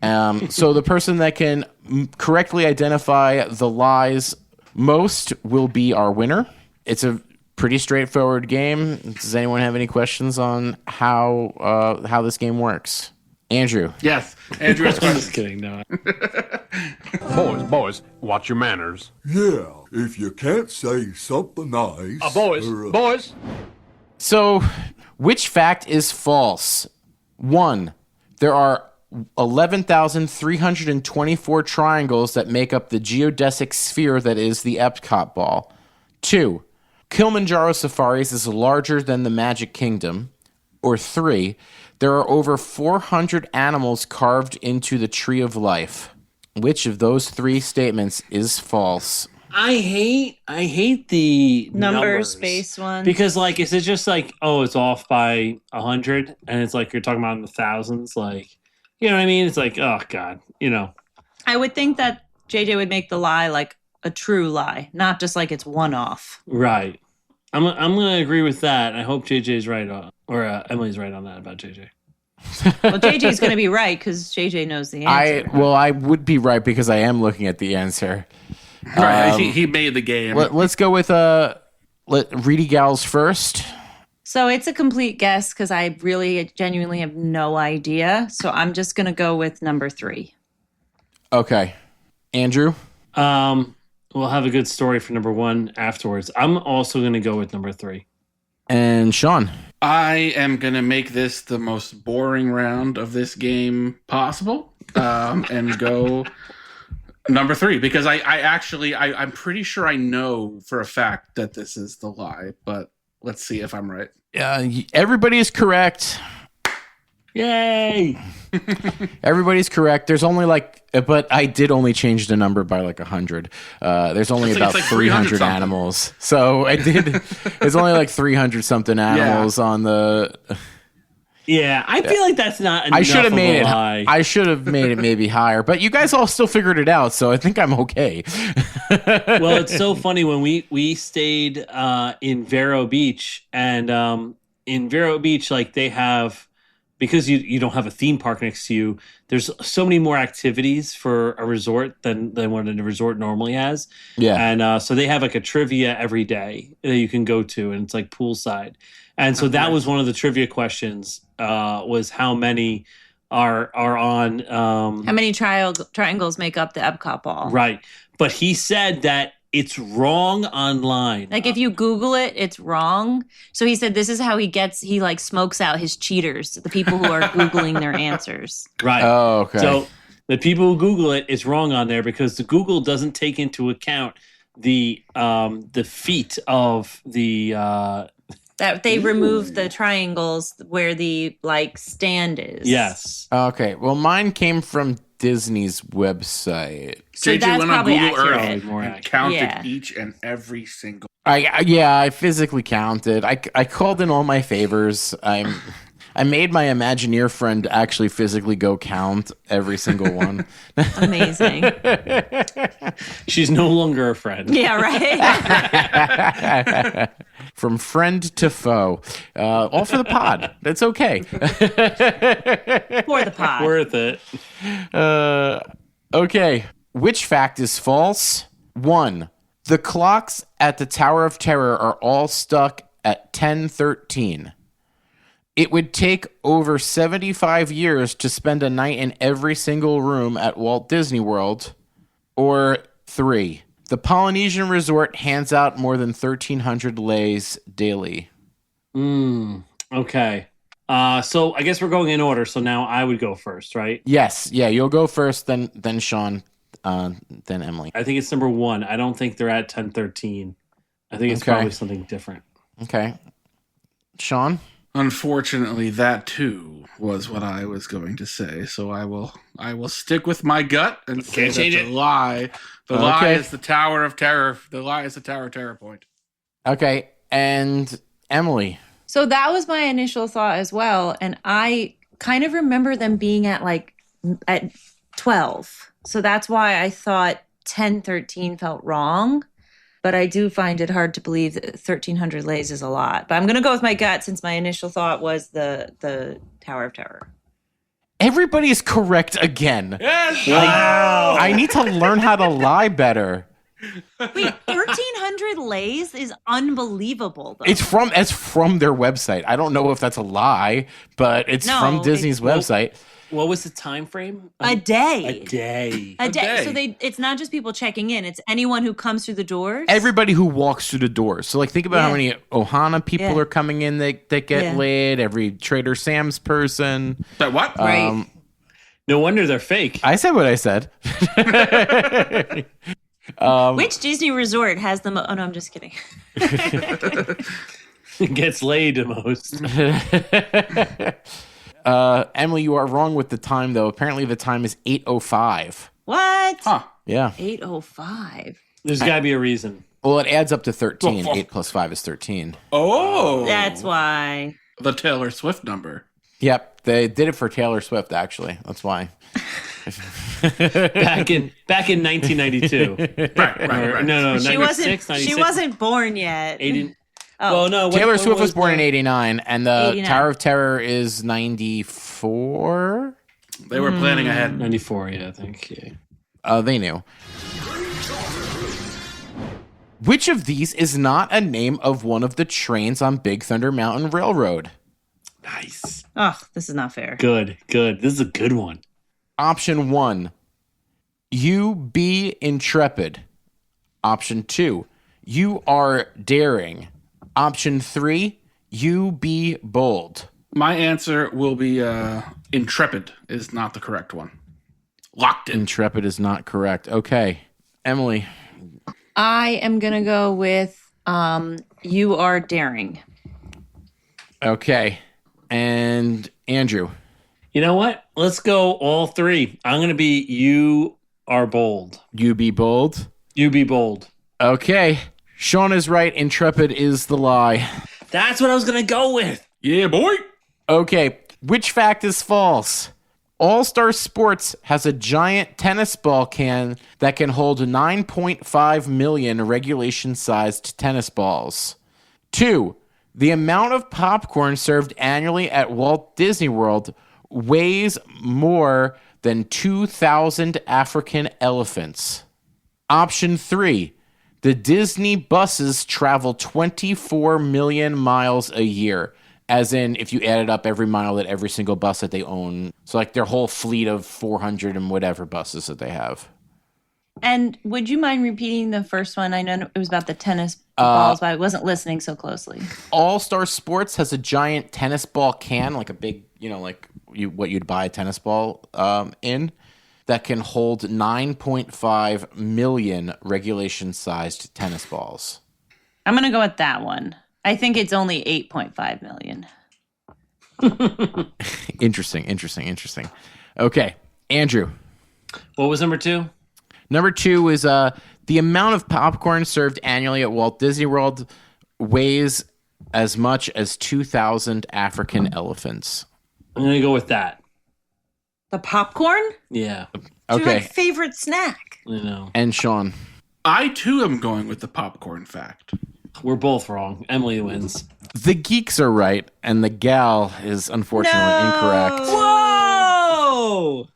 So the person that can correctly identify the lies most will be our winner. It's a pretty straightforward game. Does anyone have any questions on how this game works? Andrew. Yes. Andrew has I'm questions. just kidding. No. Boys, watch your manners. Yeah, if you can't say something nice. Boys. So, which fact is false? 1. There are 11,324 triangles that make up the geodesic sphere that is the Epcot ball. 2. Kilimanjaro Safaris is larger than the Magic Kingdom. Or 3. There are over 400 animals carved into the Tree of Life. Which of those 3 statements is false? I hate the Numbers based one. because like is it just like, oh, it's off by 100 and it's like you're talking about in the thousands, like, you know what I mean? It's like, oh god, I would think that JJ would make the lie like a true lie, not just like it's one off. right. I'm gonna agree with that. I hope JJ's right or Emily's right on that about JJ. Well, JJ's going to be right because JJ knows the answer. I would be right because I am looking at the answer. Right. He made the game. Let's go with Reedy Gals first. So it's a complete guess because I really genuinely have no idea. So I'm just going to go with number 3. Okay. Andrew? We'll have a good story for number 1 afterwards. I'm also going to go with number 3. And Sean? I am going to make this the most boring round of this game possible and go number 3 because I'm pretty sure I know for a fact that this is the lie, but let's see if I'm right. Everybody is correct. Yay! Everybody's correct. There's only but I did only change the number by 100. There's only about 300 animals. So I did. There's only 300 something animals on the. Yeah, I feel like that's not enough. I should have made it. Lie. I should have made it maybe higher, but you guys all still figured it out, so I think I'm okay. Well, it's so funny when we stayed in Vero Beach, and in Vero Beach, they have. Because you don't have a theme park next to you, there's so many more activities for a resort than what a resort normally has. Yeah. And so they have a trivia every day that you can go to, and it's poolside. And so that was one of the trivia questions, was how many are on... how many triangles make up the Epcot ball? Right. But he said that it's wrong online. If you Google it, it's wrong. So he said this is how he smokes out his cheaters, the people who are Googling their answers. Right. Oh, okay. So the people who Google it's wrong on there because the Google doesn't take into account the feet of the... that they removed the triangles where the stand is. Yes. Okay. Well, mine came from Disney's website. So JJ that's went on probably Google accurate. Earth and counted each and every single. I physically counted. I called in all my favors. I made my Imagineer friend actually physically go count every single one. Amazing. She's no longer a friend. Yeah, right. From friend to foe. All for the pod. That's okay. For the pod. Worth it. Okay. Which fact is false? 1. The clocks at the Tower of Terror are all stuck at 10:13. It would take over 75 years to spend a night in every single room at Walt Disney World. Or 3. The Polynesian resort hands out more than 1,300 leis daily. Okay. So I guess we're going in order. So now I would go first, right? Yes. Yeah, you'll go first, then Sean, then Emily. I think it's number 1. I don't think they're at 1013. I think it's probably something different. Okay. Sean? Unfortunately, that too was what I was going to say. So I will stick with my gut and say that's a lie. The lie is the Tower of Terror. The lie is the Tower of Terror point. Okay. And Emily? So that was my initial thought as well. And I kind of remember them being at 12. So that's why I thought 1013 felt wrong. But I do find it hard to believe that 1,300 lays is a lot. But I'm going to go with my gut since my initial thought was the Tower of Terror. Everybody is correct again. Yes! Wow. I need to learn how to lie better. Wait, 1,300 lays is unbelievable, though. It's from their website. I don't know if that's a lie, but it's from Disney's website. What was the time frame? A day. A day. A day. So it's not just people checking in. It's anyone who comes through the doors. Everybody who walks through the doors. So think about how many Ohana people are coming in that get laid. Every Trader Sam's person. That what? Right. No wonder they're fake. I said what I said. Which Disney resort has the most? Oh, no, I'm just kidding. Gets laid the most. Emily, you are wrong with the time, though. Apparently the time is 8:05. What? Huh. Yeah. 8:05. There's got to be a reason. Well, it adds up to 13. 8 plus 5 is 13. Oh. That's why. The Taylor Swift number. Yep. They did it for Taylor Swift, actually. That's why. back in 1992. Right. No, she 96, 96. She wasn't born yet. 80. Oh. Well, no. Taylor Swift was born in 89, and the 89. Tower of Terror is 94. They were planning ahead. 94, yeah, I think. Yeah. They knew. Which of these is not a name of one of the trains on Big Thunder Mountain Railroad? Nice. Oh, this is not fair. Good. This is a good one. Option 1, you be intrepid. Option 2, you are daring. Option 3, you be bold. My answer will be intrepid is not the correct one. Locked in. Intrepid is not correct. Okay. Emily. I am going to go with you are daring. Okay. And Andrew. You know what? Let's go all 3. I'm going to be you are bold. You be bold. You be bold. Okay. Sean is right. Intrepid is the lie. That's what I was going to go with. Yeah, boy. Okay. Which fact is false? All Star Sports has a giant tennis ball can that can hold 9.5 million regulation-sized tennis balls. 2. The amount of popcorn served annually at Walt Disney World weighs more than 2,000 African elephants. Option 3. The Disney buses travel 24 million miles a year. As in, if you added up every mile that every single bus that they own. So their whole fleet of 400 and whatever buses that they have. And would you mind repeating the first one? I know it was about the tennis balls, but I wasn't listening so closely. All Star Sports has a giant tennis ball can, like a big, what you'd buy a tennis ball in, that can hold 9.5 million regulation-sized tennis balls. I'm going to go with that one. I think it's only 8.5 million. Interesting. Okay, Andrew. What was number 2? Number 2 is the amount of popcorn served annually at Walt Disney World weighs as much as 2,000 African elephants. I'm going to go with that. The popcorn? Yeah. It's your favorite snack. I know. And Sean. I, too, am going with the popcorn fact. We're both wrong. Emily wins. The geeks are right, and the gal is unfortunately incorrect. Whoa!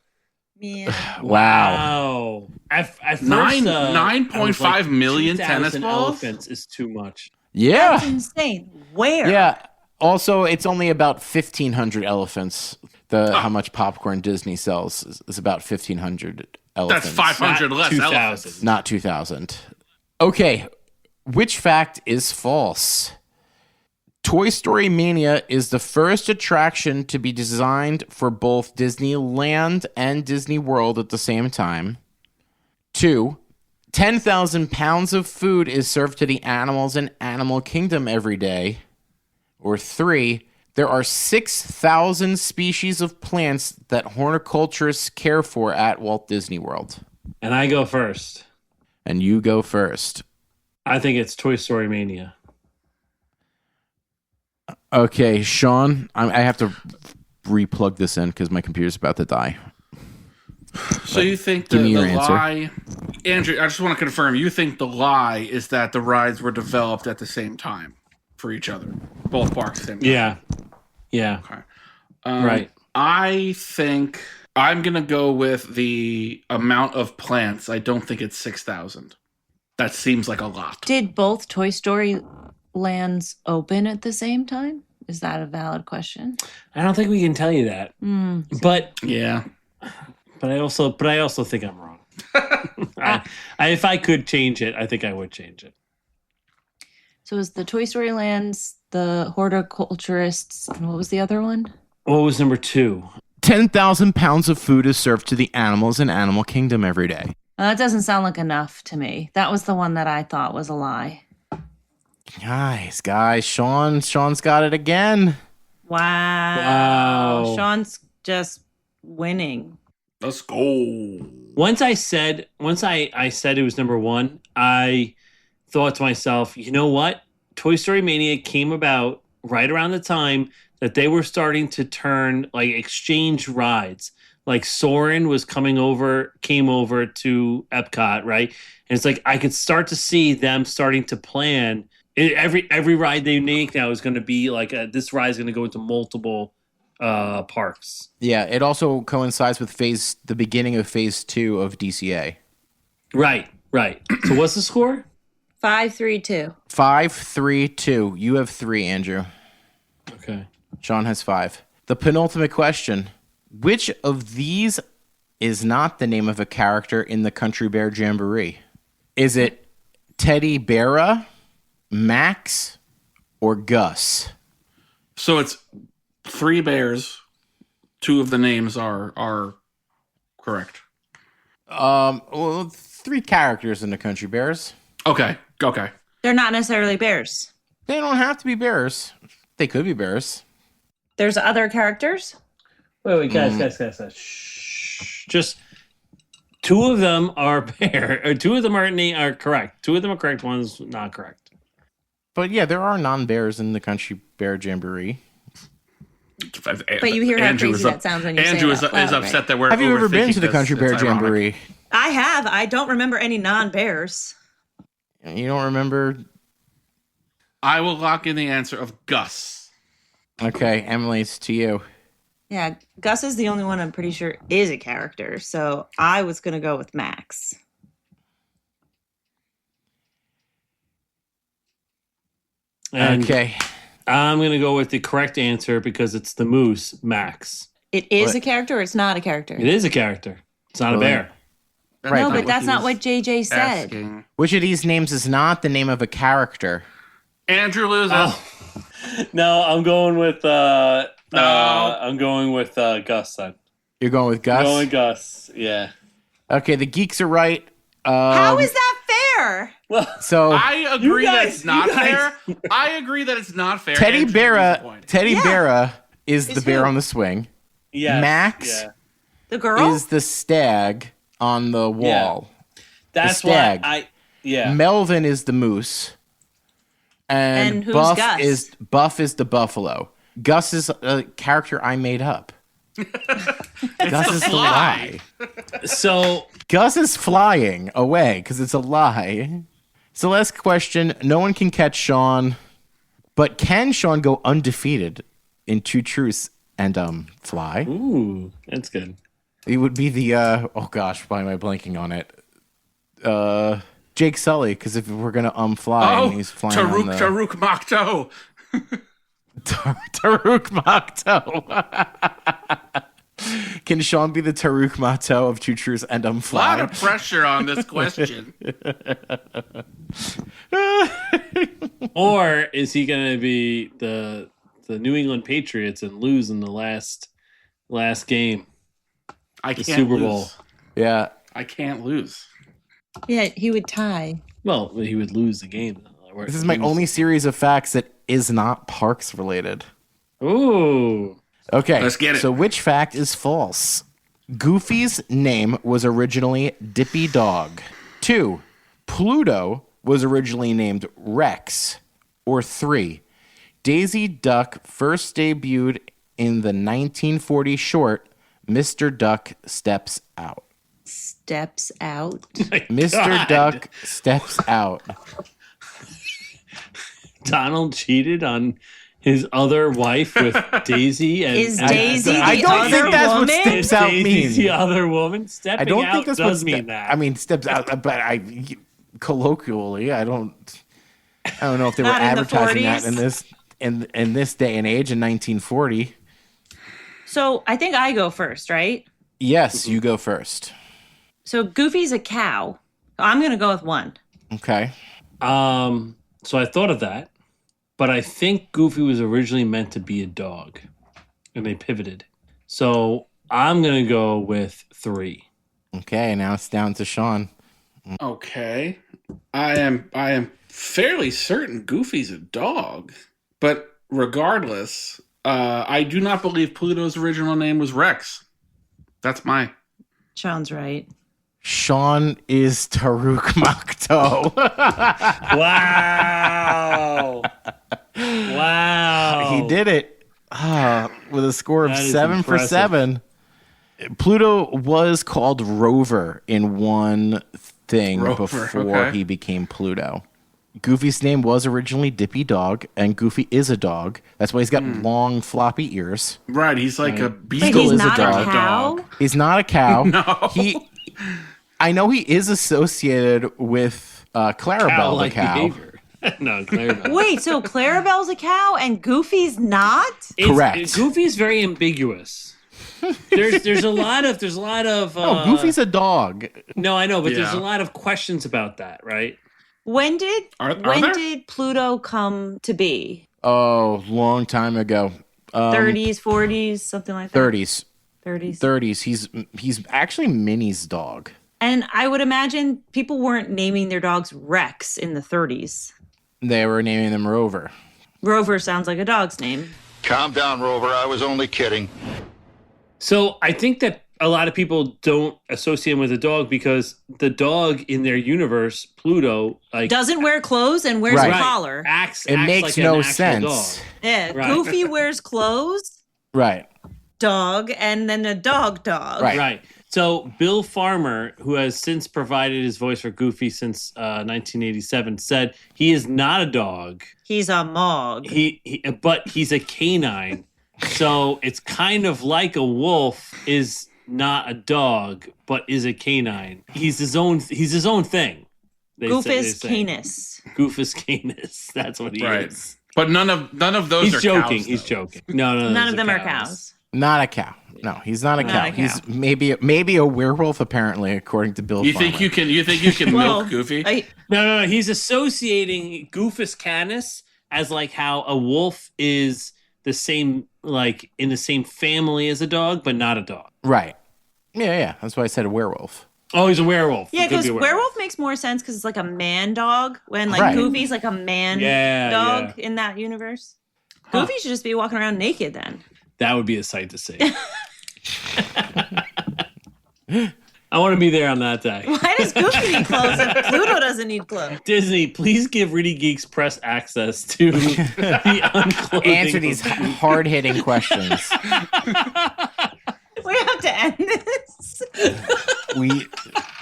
Yeah. Wow. At first, 9.5 million tennis balls? Elephants is too much. Yeah. That's insane. Where? Yeah. Also, it's only about 1,500 elephants. How much popcorn Disney sells is about 1,500 elephants. That's 500 less elephants. Not 2,000. Okay. Which fact is false? Toy Story Mania is the first attraction to be designed for both Disneyland and Disney World at the same time. 2, 10,000 pounds of food is served to the animals in Animal Kingdom every day. Or 3, there are 6,000 species of plants that horticulturists care for at Walt Disney World. And I go first. And you go first. I think it's Toy Story Mania. Okay, Sean, I have to replug this in because my computer's about to die. So you think the lie... Andrew, I just want to confirm, you think the lie is that the rides were developed at the same time for each other? Both parks at the same time? Yeah. Okay. Right. I think I'm going to go with the amount of plants. I don't think it's 6,000. That seems like a lot. Did both Toy Story lands open at the same time? Is that a valid question? I don't think we can tell you that. But yeah. But I also think I'm wrong. If I could change it, I think I would change it. So is the Toy Story lands, the horticulturists, and what was the other one? What was number 2? 10,000 pounds of food is served to the animals in Animal Kingdom every day. That doesn't sound like enough to me. That was the one that I thought was a lie. Guys, Sean's got it again. Wow. Sean's just winning. Let's go. Once I said it was number 1, I thought to myself, you know what? Toy Story Mania came about right around the time that they were starting to turn like exchange rides. Like Soarin' came over to Epcot, right? And it's like I could start to see them starting to plan. Every ride they make now is going to be like this ride is going to go into multiple parks. Yeah, it also coincides with the beginning of phase 2 of DCA. Right. So what's the score? 5-3-2. 5-3-2. You have 3, Andrew. Okay. Sean has 5. The penultimate question. Which of these is not the name of a character in the Country Bear Jamboree? Is it Teddy Beara, Max, or Gus? So it's 3 bears. 2 of the names are correct. Well, 3 characters in the Country Bears. Okay. They're not necessarily bears. They don't have to be bears. They could be bears. There's other characters? Wait, guys. Shh. Just 2 of them are bear, or 2 of them are correct. 2 of them are correct. One's not correct. But yeah, there are non-bears in the Country Bear Jamboree. But you hear how crazy that sounds when you Andrew say it out loud, is upset right? that we're. Have you ever been to the Country Bear Jamboree? I have. I don't remember any non-bears. You don't remember? I will lock in the answer of Gus. Okay, Emily, it's to you. Yeah, Gus is the only one I'm pretty sure is a character, so I was going to go with Max. And okay. I'm going to go with the correct answer because it's the moose, Max. It is a character or it's not a character? It is a character. It's not a bear. Right, no, but that's not what JJ said. Asking. Which of these names is not the name of a character? Andrew loses. No, I'm going with No. I'm going with Gus then. You're going with Gus? I'm going with Gus, yeah. Okay, the geeks are right. How is that fair? Well, So I agree that guys- it's not you guys- fair. I agree that it's not fair. Teddy Andrew's Beara disappointed. is the Is bear who? on the swing. yes, Max yeah. The girl? is the stag on the wall. That's the why stag. Melvin is the moose. And who's Buff Gus? Buff is the buffalo. Gus is a character I made up. Gus is the lie. So Gus is flying away because it's a lie. So last question. No one can catch Sean, but can Sean go undefeated in Two Truths and fly? ooh, that's good. It would be the oh gosh, why am I blanking on it? Jake Sully, because if we're gonna fly, and he's flying on the Taruk Makto. Taruk Makto. Can Sean be the Taruk Makto of Two Truths and A fly? lot of pressure on this question. Or is he going to be the New England Patriots and lose in the last game? I The can't Super lose. Bowl. Yeah. I can't lose. Yeah, he would tie. Well, he would lose the game. This is my only series of facts that is not parks related. Ooh. Okay. Let's get it. So which fact is false? Goofy's name was originally Dippy Dog. 2. Pluto was originally named Rex. Or 3. Daisy Duck first debuted in the 1940 short Mr. Duck Steps Out. Steps out. Mr. Duck Steps Out. Donald cheated on his other wife with Daisy. And Is Daisy I the don't other think that's woman? what steps out Daisy's means. the other woman. Stepping I don't out think that's what does mean that. I mean, steps out, but colloquially, I don't know if they were Not in the advertising that 40s. in this day and age in 1940. So I think I go first, right? Yes, you go first. So Goofy's a cow. I'm going to go with 1. Okay. So I thought of that, but I think Goofy was originally meant to be a dog, and they pivoted. So I'm gonna go with 3. Okay, now it's down to Sean. Okay. I am fairly certain Goofy's a dog, but regardless, I do not believe Pluto's original name was Rex. That's my. Sean's right. Sean is Taruk Makto. Wow! Wow! He did it with a score of That is 7 for impressive. 7. Pluto was called Rover in one thing Rover, before okay. he became Pluto. Goofy's name was originally Dippy Dog, and Goofy is a dog. That's why he's got long, floppy ears. Right, he's like a Wait, beagle. he's is a not a dog. cow? He's not a cow. No. I know he is associated with Clarabelle the Cow-like cow. behavior. No, Clarabelle. Wait, so Clarabelle's a cow and Goofy's not? Correct. Goofy's very ambiguous. There's a lot of No, Goofy's a dog. No, I know, but there's Yeah. a lot of questions about that, right? When did Are there? did Pluto come to be? Oh, long time ago. 30s, 40s, something like that. 30s. 30s. 30s. He's actually Minnie's dog. And I would imagine people weren't naming their dogs Rex in the 30s. They were naming them Rover. Rover sounds like a dog's name. Calm down, Rover. I was only kidding. So I think that a lot of people don't associate him with a dog because the dog in their universe, Pluto, like Doesn't wear clothes and wears Right. a collar. acts Makes like no an actual sense. dog. Yeah, Right. Goofy wears clothes, Right. dog, and then a dog. Right. Right. So Bill Farmer, who has since provided his voice for Goofy since 1987, said he is not a dog. He's a mog. But he's a canine. So it's kind of like a wolf is not a dog, but is a canine. He's his own thing. Goofus Canis. Goofus Canis. That's what he Right. is. But none of those He's are joking. cows, He's though. joking. No, None those of them are cows. Not a cow. No, he's not a Not cow. a cow. He's maybe a werewolf, apparently, according to Bill You Farmer. think you can Well, milk Goofy? No. He's associating Goofus Canis as like how a wolf is the same, like in the same family as a dog, but not a dog. Right. Yeah. That's why I said a werewolf. Oh, he's a werewolf. Yeah, He could because be a werewolf makes more sense because it's like a man dog. When like Right. Goofy's like a man Yeah, dog yeah. in that universe. Goofy should just be walking around naked then. That would be a sight to see. I want to be there on that day. Why does Goofy need clothes if Pluto doesn't need clothes? Disney, please give Reedy Geeks press access to the unclothing. Answer these hard-hitting questions. We have to end this. We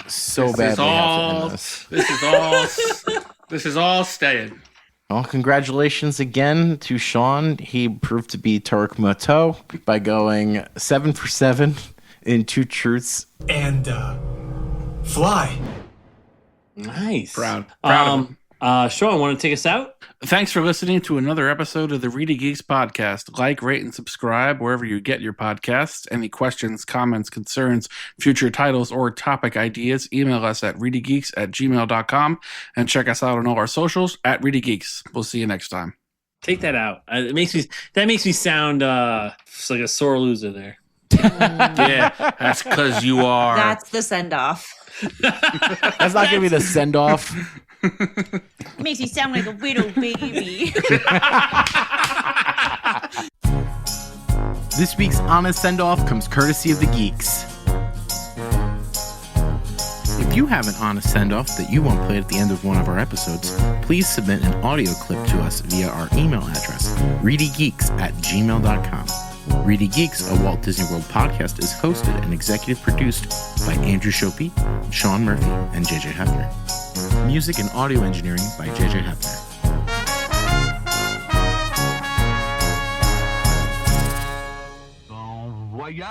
so This is badly have to all. end this. This is all staying. Well, congratulations again to Sean. He proved to be Tarek Moto by going 7 for 7 in 2 truths. And fly. Nice. Proud of him. Sean, want to take us out? Thanks for listening to another episode of the ReedyGeeks podcast. Like, rate, and subscribe wherever you get your podcasts. Any questions, comments, concerns, future titles, or topic ideas, email us at reedygeeks@gmail.com and check us out on all our socials at ReedyGeeks. We'll see you next time. Take that out. That makes me sound like a sore loser there. Yeah, that's because you are. That's the send-off. That's not going to be the send-off. Makes you sound like a widow baby. This week's Honest Send-Off comes courtesy of the Geeks. If you have an honest send-off that you want played at the end of one of our episodes, please submit an audio clip to us via our email address, ReedyGeeks@gmail.com. Reedy Geeks, a Walt Disney World podcast, is hosted and executive produced by Andrew Shopey, Sean Murphy, and JJ Hefner. Music and audio engineering by JJ Hefner. Bon voyage.